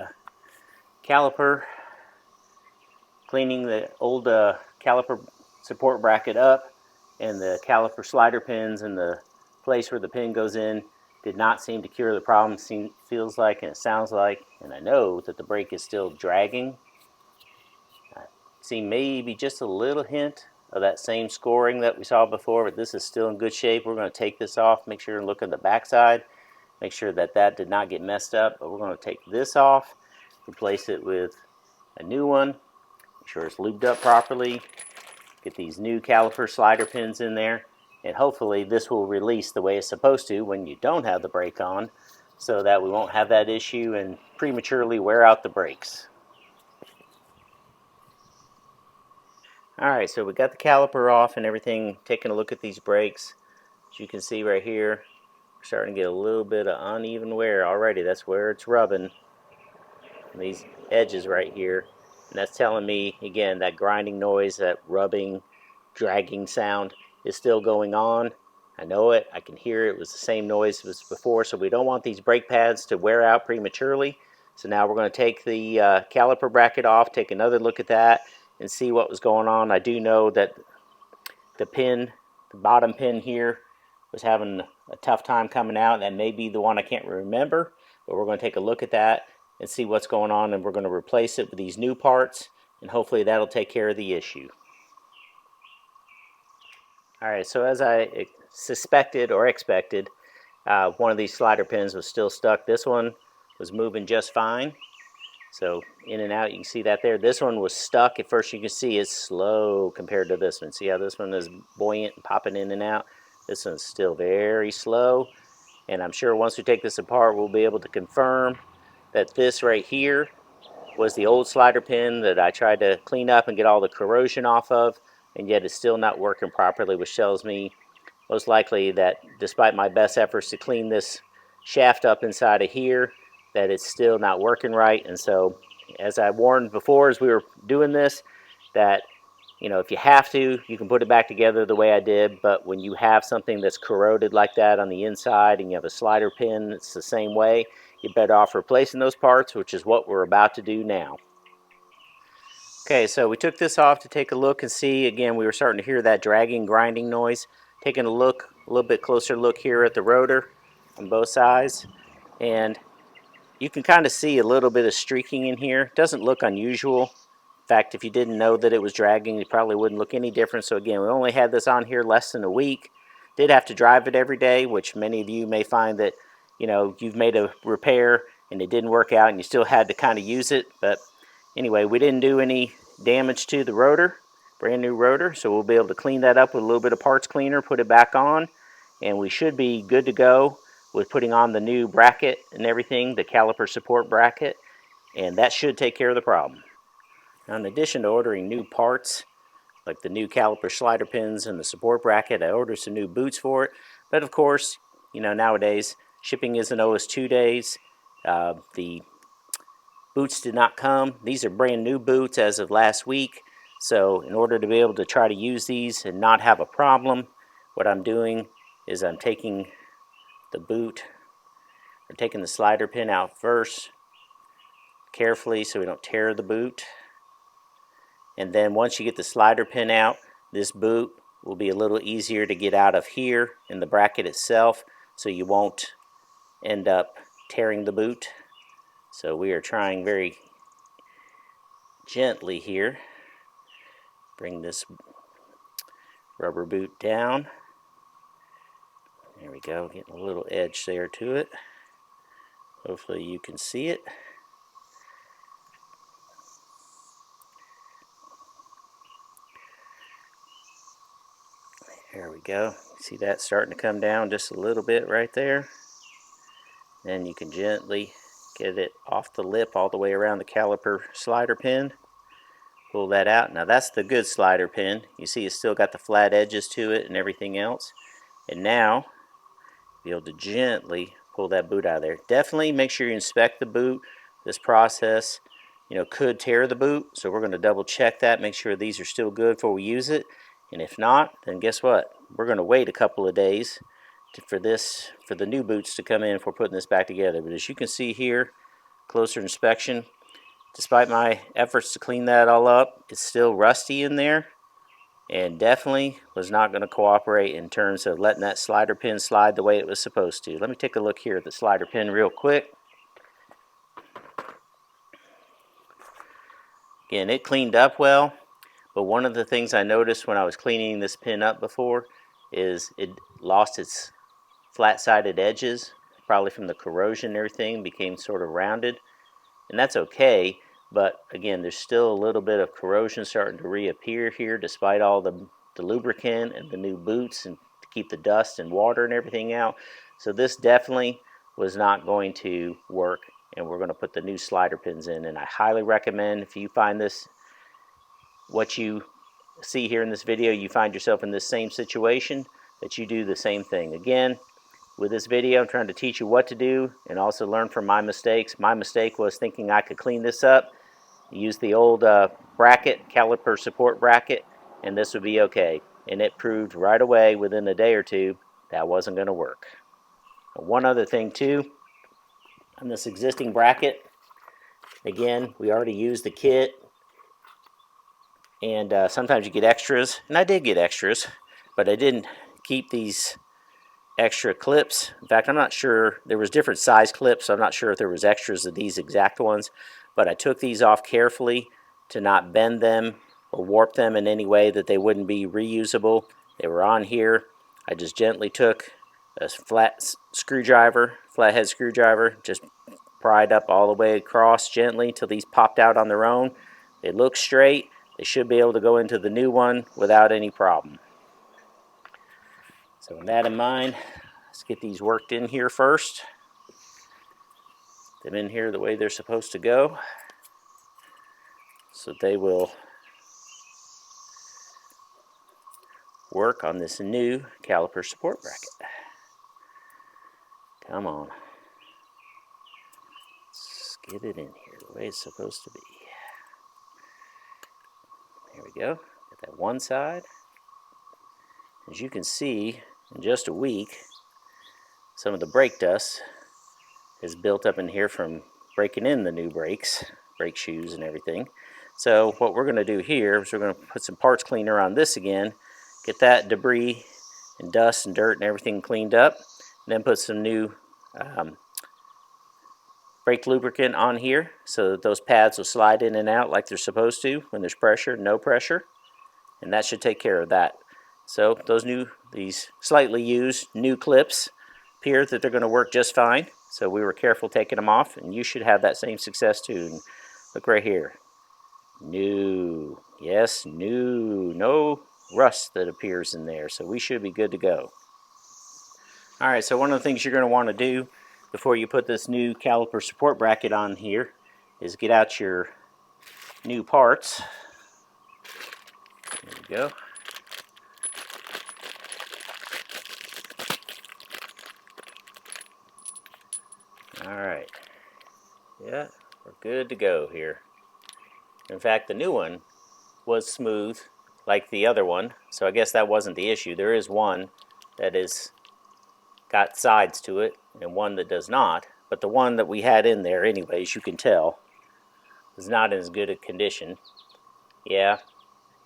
Speaker 1: caliper, cleaning the old caliper support bracket up, and the caliper slider pins and the place where the pin goes in did not seem to cure the problem. Feels like, and it sounds like, and I know that the brake is still dragging. I see maybe just a little hint of that same scoring that we saw before, but this is still in good shape. We're going to take this off, make sure and look at the back side, make sure that that did not get messed up. But we're going to take this off, replace it with a new one, make sure it's lubed up properly, get these new caliper slider pins in there, and hopefully this will release the way it's supposed to when you don't have the brake on, so that we won't have that issue and prematurely wear out the brakes. Alright, so we got the caliper off and everything, taking a look at these brakes. As you can see right here, we're starting to get a little bit of uneven wear already. That's where it's rubbing, these edges right here. And that's telling me, again, that grinding noise, that rubbing, dragging sound is still going on. I know it, I can hear it. It was the same noise as before, so we don't want these brake pads to wear out prematurely. So now we're going to take the caliper bracket off, take another look at that, and see what was going on. I do know that the pin, the bottom pin here, was having a tough time coming out. That may be the one, I can't remember, but we're going to take a look at that and see what's going on, and we're going to replace it with these new parts, and hopefully that'll take care of the issue. Alright, so as I suspected or expected, one of these slider pins was still stuck. This one was moving just fine. So in and out, you can see that there. This one was stuck. At first you can see it's slow compared to this one. See how this one is buoyant and popping in and out? This one's still very slow. And I'm sure once we take this apart, we'll be able to confirm that this right here was the old slider pin that I tried to clean up and get all the corrosion off of, and yet it's still not working properly, which tells me most likely that despite my best efforts to clean this shaft up inside of here, that it's still not working right. And so, as I warned before as we were doing this, that if you have to, you can put it back together the way I did, but when you have something that's corroded like that on the inside and you have a slider pin that's the same way, you're better off replacing those parts, which is what we're about to do now. Okay, so we took this off to take a look and see. Again, we were starting to hear that dragging, grinding noise. Taking a look, a little bit closer look here at the rotor on both sides, and you can kind of see a little bit of streaking in here. It doesn't look unusual. In fact, if you didn't know that it was dragging, it probably wouldn't look any different. So again, we only had this on here less than a week. Did have to drive it every day, which many of you may find that you've made a repair and it didn't work out and you still had to kind of use it. But anyway, we didn't do any damage to the rotor, brand new rotor, so we'll be able to clean that up with a little bit of parts cleaner, put it back on, and we should be good to go with putting on the new bracket and everything, the caliper support bracket, and that should take care of the problem. Now, in addition to ordering new parts, like the new caliper slider pins and the support bracket, I ordered some new boots for it, but of course, nowadays, shipping isn't always 2 days. The boots did not come. These are brand new boots as of last week. So in order to be able to try to use these and not have a problem, what I'm doing is I'm taking the boot, or taking the slider pin out first, carefully so we don't tear the boot. And then once you get the slider pin out, this boot will be a little easier to get out of here in the bracket itself, so you won't end up tearing the boot. So we are trying very gently here. Bring this rubber boot down. There we go, getting a little edge there to it. Hopefully you can see it. There we go. See that starting to come down just a little bit right there. Then you can gently get it off the lip all the way around the caliper slider pin. Pull that out. Now that's the good slider pin. You see it's still got the flat edges to it and everything else. And now, be able to gently pull that boot out of there. Definitely make sure you inspect the boot. This process, could tear the boot. So we're going to double check that, make sure these are still good before we use it. And if not, then guess what? We're going to wait a couple of days for the new boots to come in if we're putting this back together. But as you can see here, closer inspection, despite my efforts to clean that all up, it's still rusty in there and definitely was not going to cooperate in terms of letting that slider pin slide the way it was supposed to. Let me take a look here at the slider pin real quick. Again, it cleaned up well, but one of the things I noticed when I was cleaning this pin up before is it lost its flat-sided edges, probably from the corrosion and everything, became sort of rounded. And that's okay, but again, there's still a little bit of corrosion starting to reappear here despite all the lubricant and the new boots and to keep the dust and water and everything out. So this definitely was not going to work, and we're going to put the new slider pins in. And I highly recommend, if you find this, what you see here in this video, you find yourself in this same situation, that you do the same thing. Again, with this video, I'm trying to teach you what to do and also learn from my mistakes. My mistake was thinking I could clean this up, use the old bracket, caliper support bracket, and this would be okay. And it proved right away within a day or two that wasn't going to work. One other thing too, on this existing bracket, again, we already used the kit, and sometimes you get extras, and I did get extras, but I didn't keep these extra clips. In fact, I'm not sure, there was different size clips, so I'm not sure if there was extras of these exact ones, but I took these off carefully to not bend them or warp them in any way that they wouldn't be reusable. They were on here. I just gently took a flathead screwdriver, just pried up all the way across gently till these popped out on their own. They look straight. They should be able to go into the new one without any problem. So with that in mind, Let's get these worked in here first. Them in here the way they're supposed to go, so they will work on this new caliper support bracket. Come on. Let's get it in here the way it's supposed to be. There we go. Got that one side. As you can see, in just a week, some of the brake dust is built up in here from breaking in the new brakes, brake shoes and everything. So what we're going to do here is we're going to put some parts cleaner on this again, get that debris and dust and dirt and everything cleaned up, and then put some new brake lubricant on here so that those pads will slide in and out like they're supposed to when there's pressure, no pressure, and that should take care of that. So these slightly used new clips appear that they're going to work just fine. So we were careful taking them off, and you should have that same success too. And look right here. New. Yes, new. No rust that appears in there. So we should be good to go. All right, so one of the things you're going to want to do before you put this new caliper support bracket on here is get out your new parts. There we go. All right. Yeah, we're good to go here. In fact, the new one was smooth like the other one, so I guess that wasn't the issue. There is one that is got sides to it and one that does not, but the one that we had in there anyways, you can tell, is not in as good a condition. Yeah,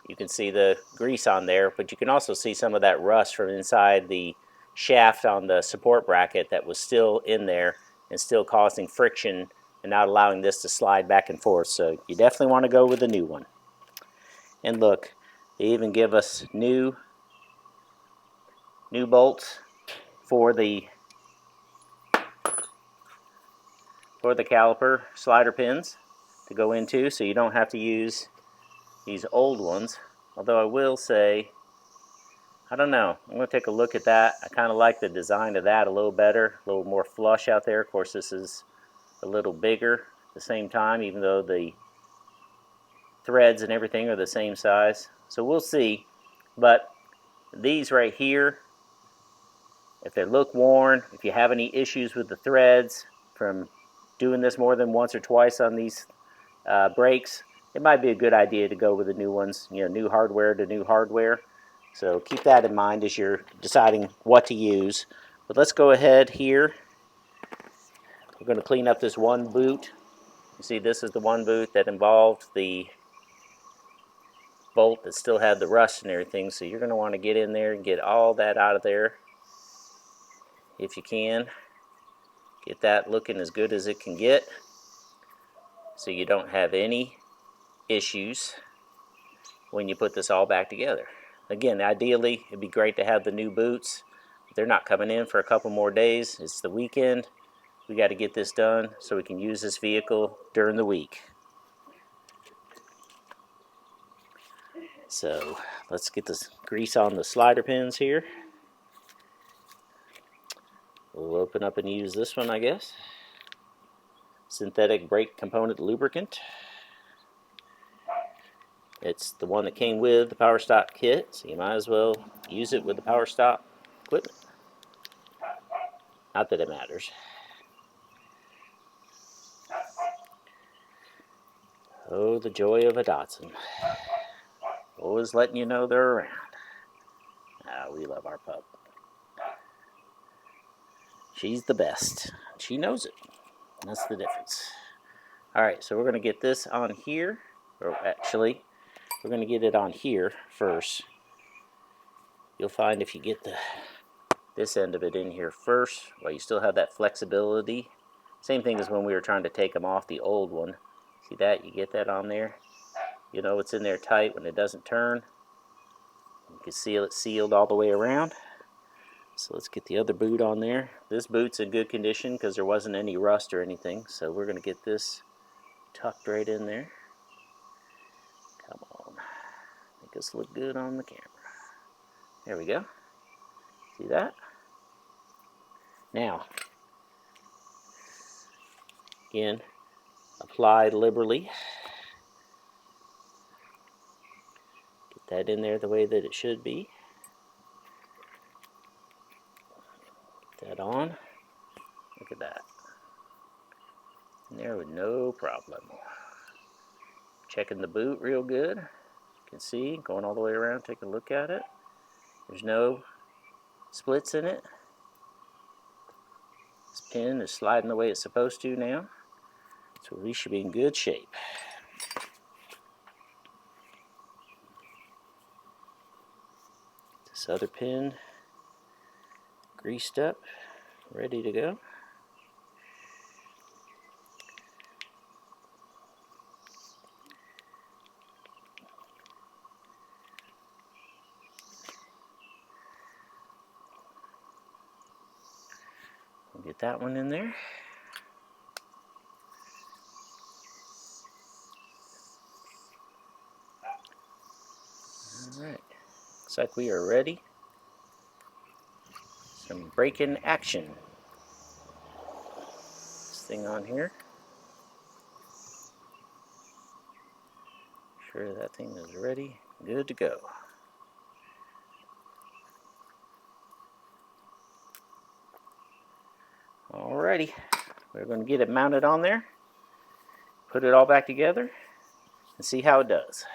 Speaker 1: you can see the grease on there, but you can also see some of that rust from inside the shaft on the support bracket that was still in there and still causing friction and not allowing this to slide back and forth. So you definitely want to go with the new one. And look, they even give us new bolts for the caliper slider pins to go into, so you don't have to use these old ones. Although I will say, I don't know, I'm going to take a look at that. I kind of like the design of that a little better, a little more flush out there. Of course, this is a little bigger at the same time, even though the threads and everything are the same size. So we'll see. But these right here, if they look worn, if you have any issues with the threads from doing this more than once or twice on these brakes, it might be a good idea to go with the new ones, you know, new hardware to new hardware. So keep that in mind as you're deciding what to use. But let's go ahead here. We're going to clean up this one boot. You see, this is the one boot that involved the bolt that still had the rust and everything. So you're going to want to get in there and get all that out of there if you can. Get that looking as good as it can get so you don't have any issues when you put this all back together. Again, ideally, it'd be great to have the new boots. They're not coming in for a couple more days. It's the weekend. We got to get this done so we can use this vehicle during the week. So let's get this grease on the slider pins here. We'll open up and use this one, I guess. Synthetic brake component lubricant. It's the one that came with the Power Stop kit, so you might as well use it with the Power Stop equipment. Not that it matters. Oh, the joy of a Datsun. Always letting you know they're around. Ah, we love our pup. She's the best. She knows it. That's the difference. All right, so we're going to get this on here. Or actually, we're going to get it on here first. You'll find if you get this end of it in here first, well, you still have that flexibility. Same thing as when we were trying to take them off the old one. See that? You get that on there. You know it's in there tight when it doesn't turn. You can seal it sealed all the way around. So let's get the other boot on there. This boot's in good condition because there wasn't any rust or anything. So we're going to get this tucked right in there. Come on. Make us look good on the camera. There we go. See that? Now, again, apply liberally. Get that in there the way that it should be. Get that on. Look at that. In there with no problem. Checking the boot real good. You can see, going all the way around, take a look at it. There's no splits in it. This pin is sliding the way it's supposed to now. So we should be in good shape. This other pin greased up, ready to go. We'll get that one in there. All right, looks like we are ready. Some braking action. This thing on here. Sure that thing is ready, good to go. Alrighty, we're going to get it mounted on there, put it all back together, and see how it does.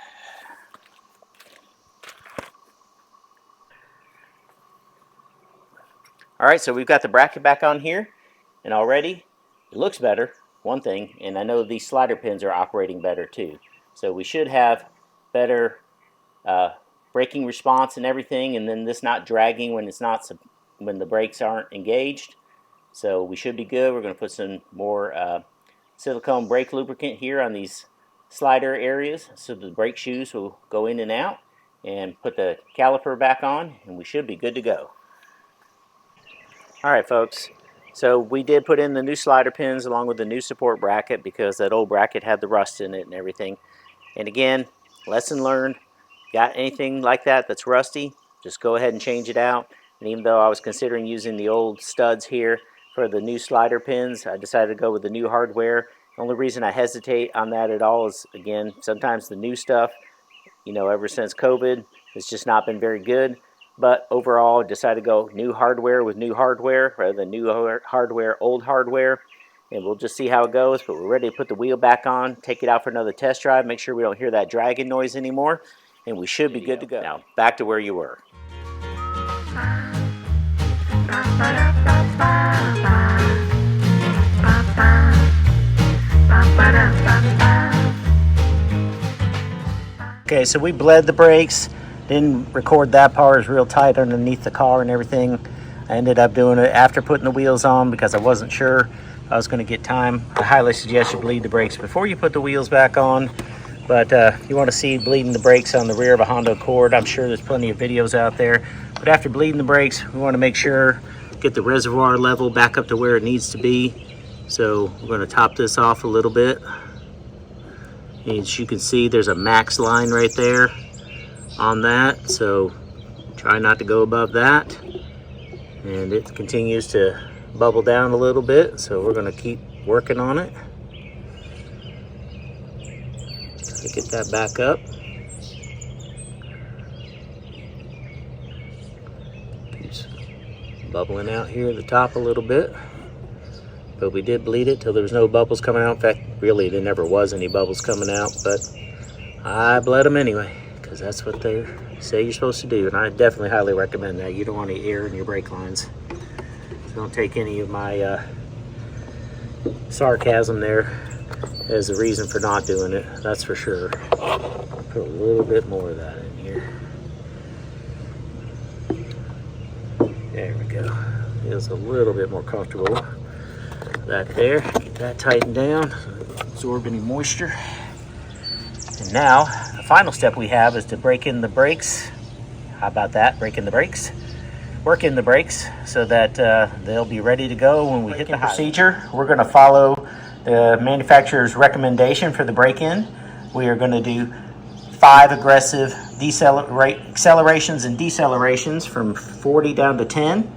Speaker 1: Alright, so we've got the bracket back on here, and already it looks better, one thing, and I know these slider pins are operating better too. So we should have better braking response and everything, and then this not dragging when the brakes aren't engaged. So we should be good. We're going to put some more silicone brake lubricant here on these slider areas so the brake shoes will go in and out, and put the caliper back on, and we should be good to go. Alright folks, so we did put in the new slider pins along with the new support bracket because that old bracket had the rust in it and everything. And again, lesson learned, got anything like that that's rusty, just go ahead and change it out. And even though I was considering using the old studs here for the new slider pins, I decided to go with the new hardware. The only reason I hesitate on that at all is, again, sometimes the new stuff, you know, ever since COVID, it's just not been very good. But overall, I decided to go new hardware with new hardware rather than new hardware, old hardware. And we'll just see how it goes. But we're ready to put the wheel back on, take it out for another test drive, make sure we don't hear that dragging noise anymore. And we should be good to go. Now, back to where you were. Okay, so we bled the brakes. Didn't record that part. It's real tight underneath the car and everything. I ended up doing it after putting the wheels on because I wasn't sure I was going to get time. I highly suggest you bleed the brakes before you put the wheels back on. But if you want to see bleeding the brakes on the rear of a Honda Accord, I'm sure there's plenty of videos out there. But after bleeding the brakes, we want to make sure, get the reservoir level back up to where it needs to be. So we're going to top this off a little bit. And as you can see, there's a max line right there on that, so try not to go above that. And it continues to bubble down a little bit, so we're going to keep working on it. Try to get that back up. Keeps bubbling out here at the top a little bit, but we did bleed it till there was no bubbles coming out. In fact, really there never was any bubbles coming out, but I bled them anyway, because that's what they say you're supposed to do, and I definitely highly recommend that. You don't want any air in your brake lines. So don't take any of my sarcasm there as a reason for not doing it, that's for sure. Put a little bit more of that in here. There we go. Feels a little bit more comfortable. That there, get that tightened down, absorb any moisture. And now, the final step we have is to break in the brakes. How about that? Break in the brakes. Work in the brakes so that they'll be ready to go when we hit the procedure. We're going to follow the manufacturer's recommendation for the break-in. We are going to do 5 aggressive accelerations and decelerations from 40 down to 10. And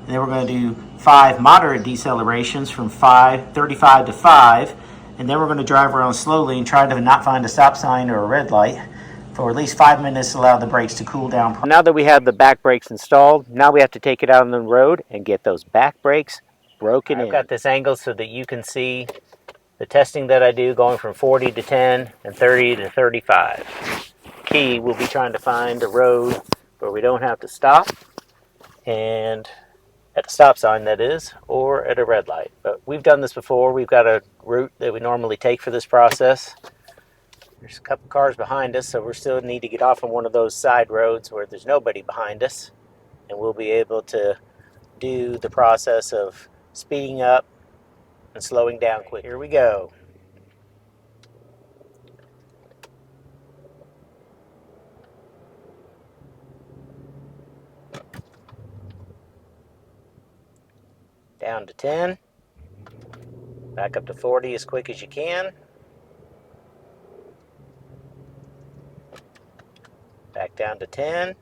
Speaker 1: then we're going to do 5 moderate decelerations from 35 to 5, and then we're going to drive around slowly and try to not find a stop sign or a red light for at least 5 minutes to allow the brakes to cool down. Now that we have the back brakes installed, now we have to take it out on the road and get those back brakes broken in. I've got this angle so that you can see the testing that I do going from 40 to 10 and 30 to 35. Key, we'll be trying to find a road where we don't have to stop, and at a stop sign that is, or at a red light. But we've done this before. We've got a route that we normally take for this process. There's a couple cars behind us, so we still need to get off on one of those side roads where there's nobody behind us, and we'll be able to do the process of speeding up and slowing down quick. Here we go. Down to 10. Back up to 40 as quick as you can. Back down to 10.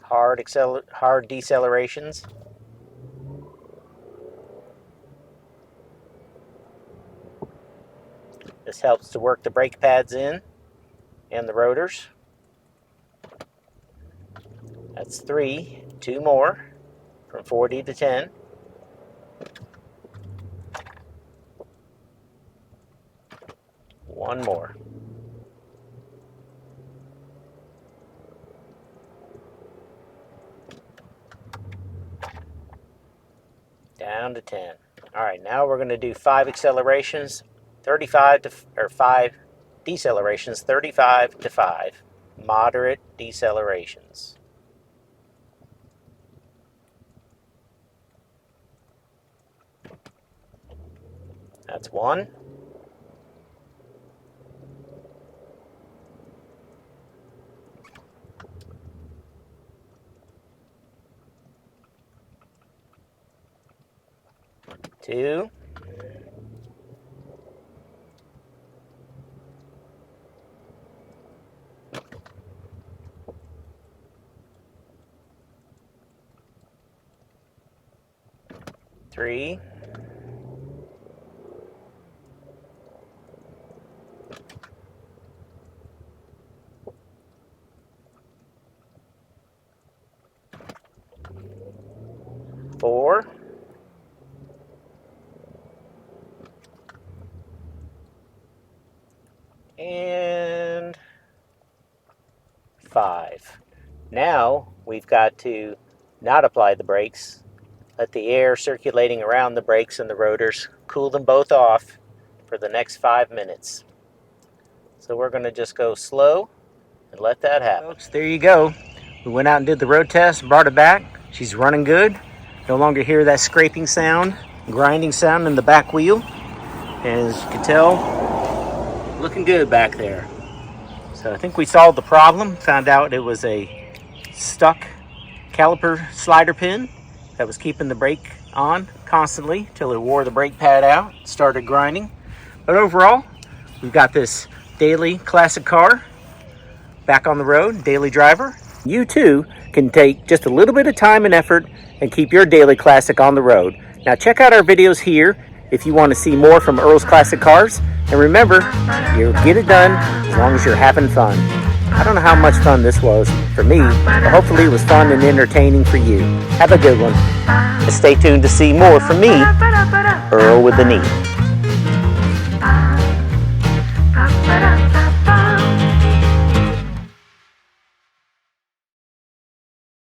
Speaker 1: Hard decelerations. This helps to work the brake pads in and the rotors. That's 3. 2 more from 40 to 10. One more. Down to 10. All right, now we're going to do 5 accelerations, 5 decelerations, 35 to 5. Moderate decelerations. That's 1. Two. Three. Four. And 5. Now we've got to not apply the brakes. Let the air circulating around the brakes and the rotors cool them both off for the next 5 minutes. So we're going to just go slow and let that happen. Folks, there you go. We went out and did the road test, brought it back. She's running good. No longer hear that scraping sound, grinding sound in the back wheel. And as you can tell, looking good back there. So I think we solved the problem. Found out it was a stuck caliper slider pin that was keeping the brake on constantly till it wore the brake pad out, started grinding. But overall, we've got this daily classic car back on the road, daily driver. You too can take just a little bit of time and effort and keep your daily classic on the road. Now check out our videos here if you want to see more from Earl's Classic Cars. And remember, you'll get it done as long as you're having fun. I don't know how much fun this was for me, but hopefully it was fun and entertaining for you. Have a good one. And stay tuned to see more from me, Earl with the Knee.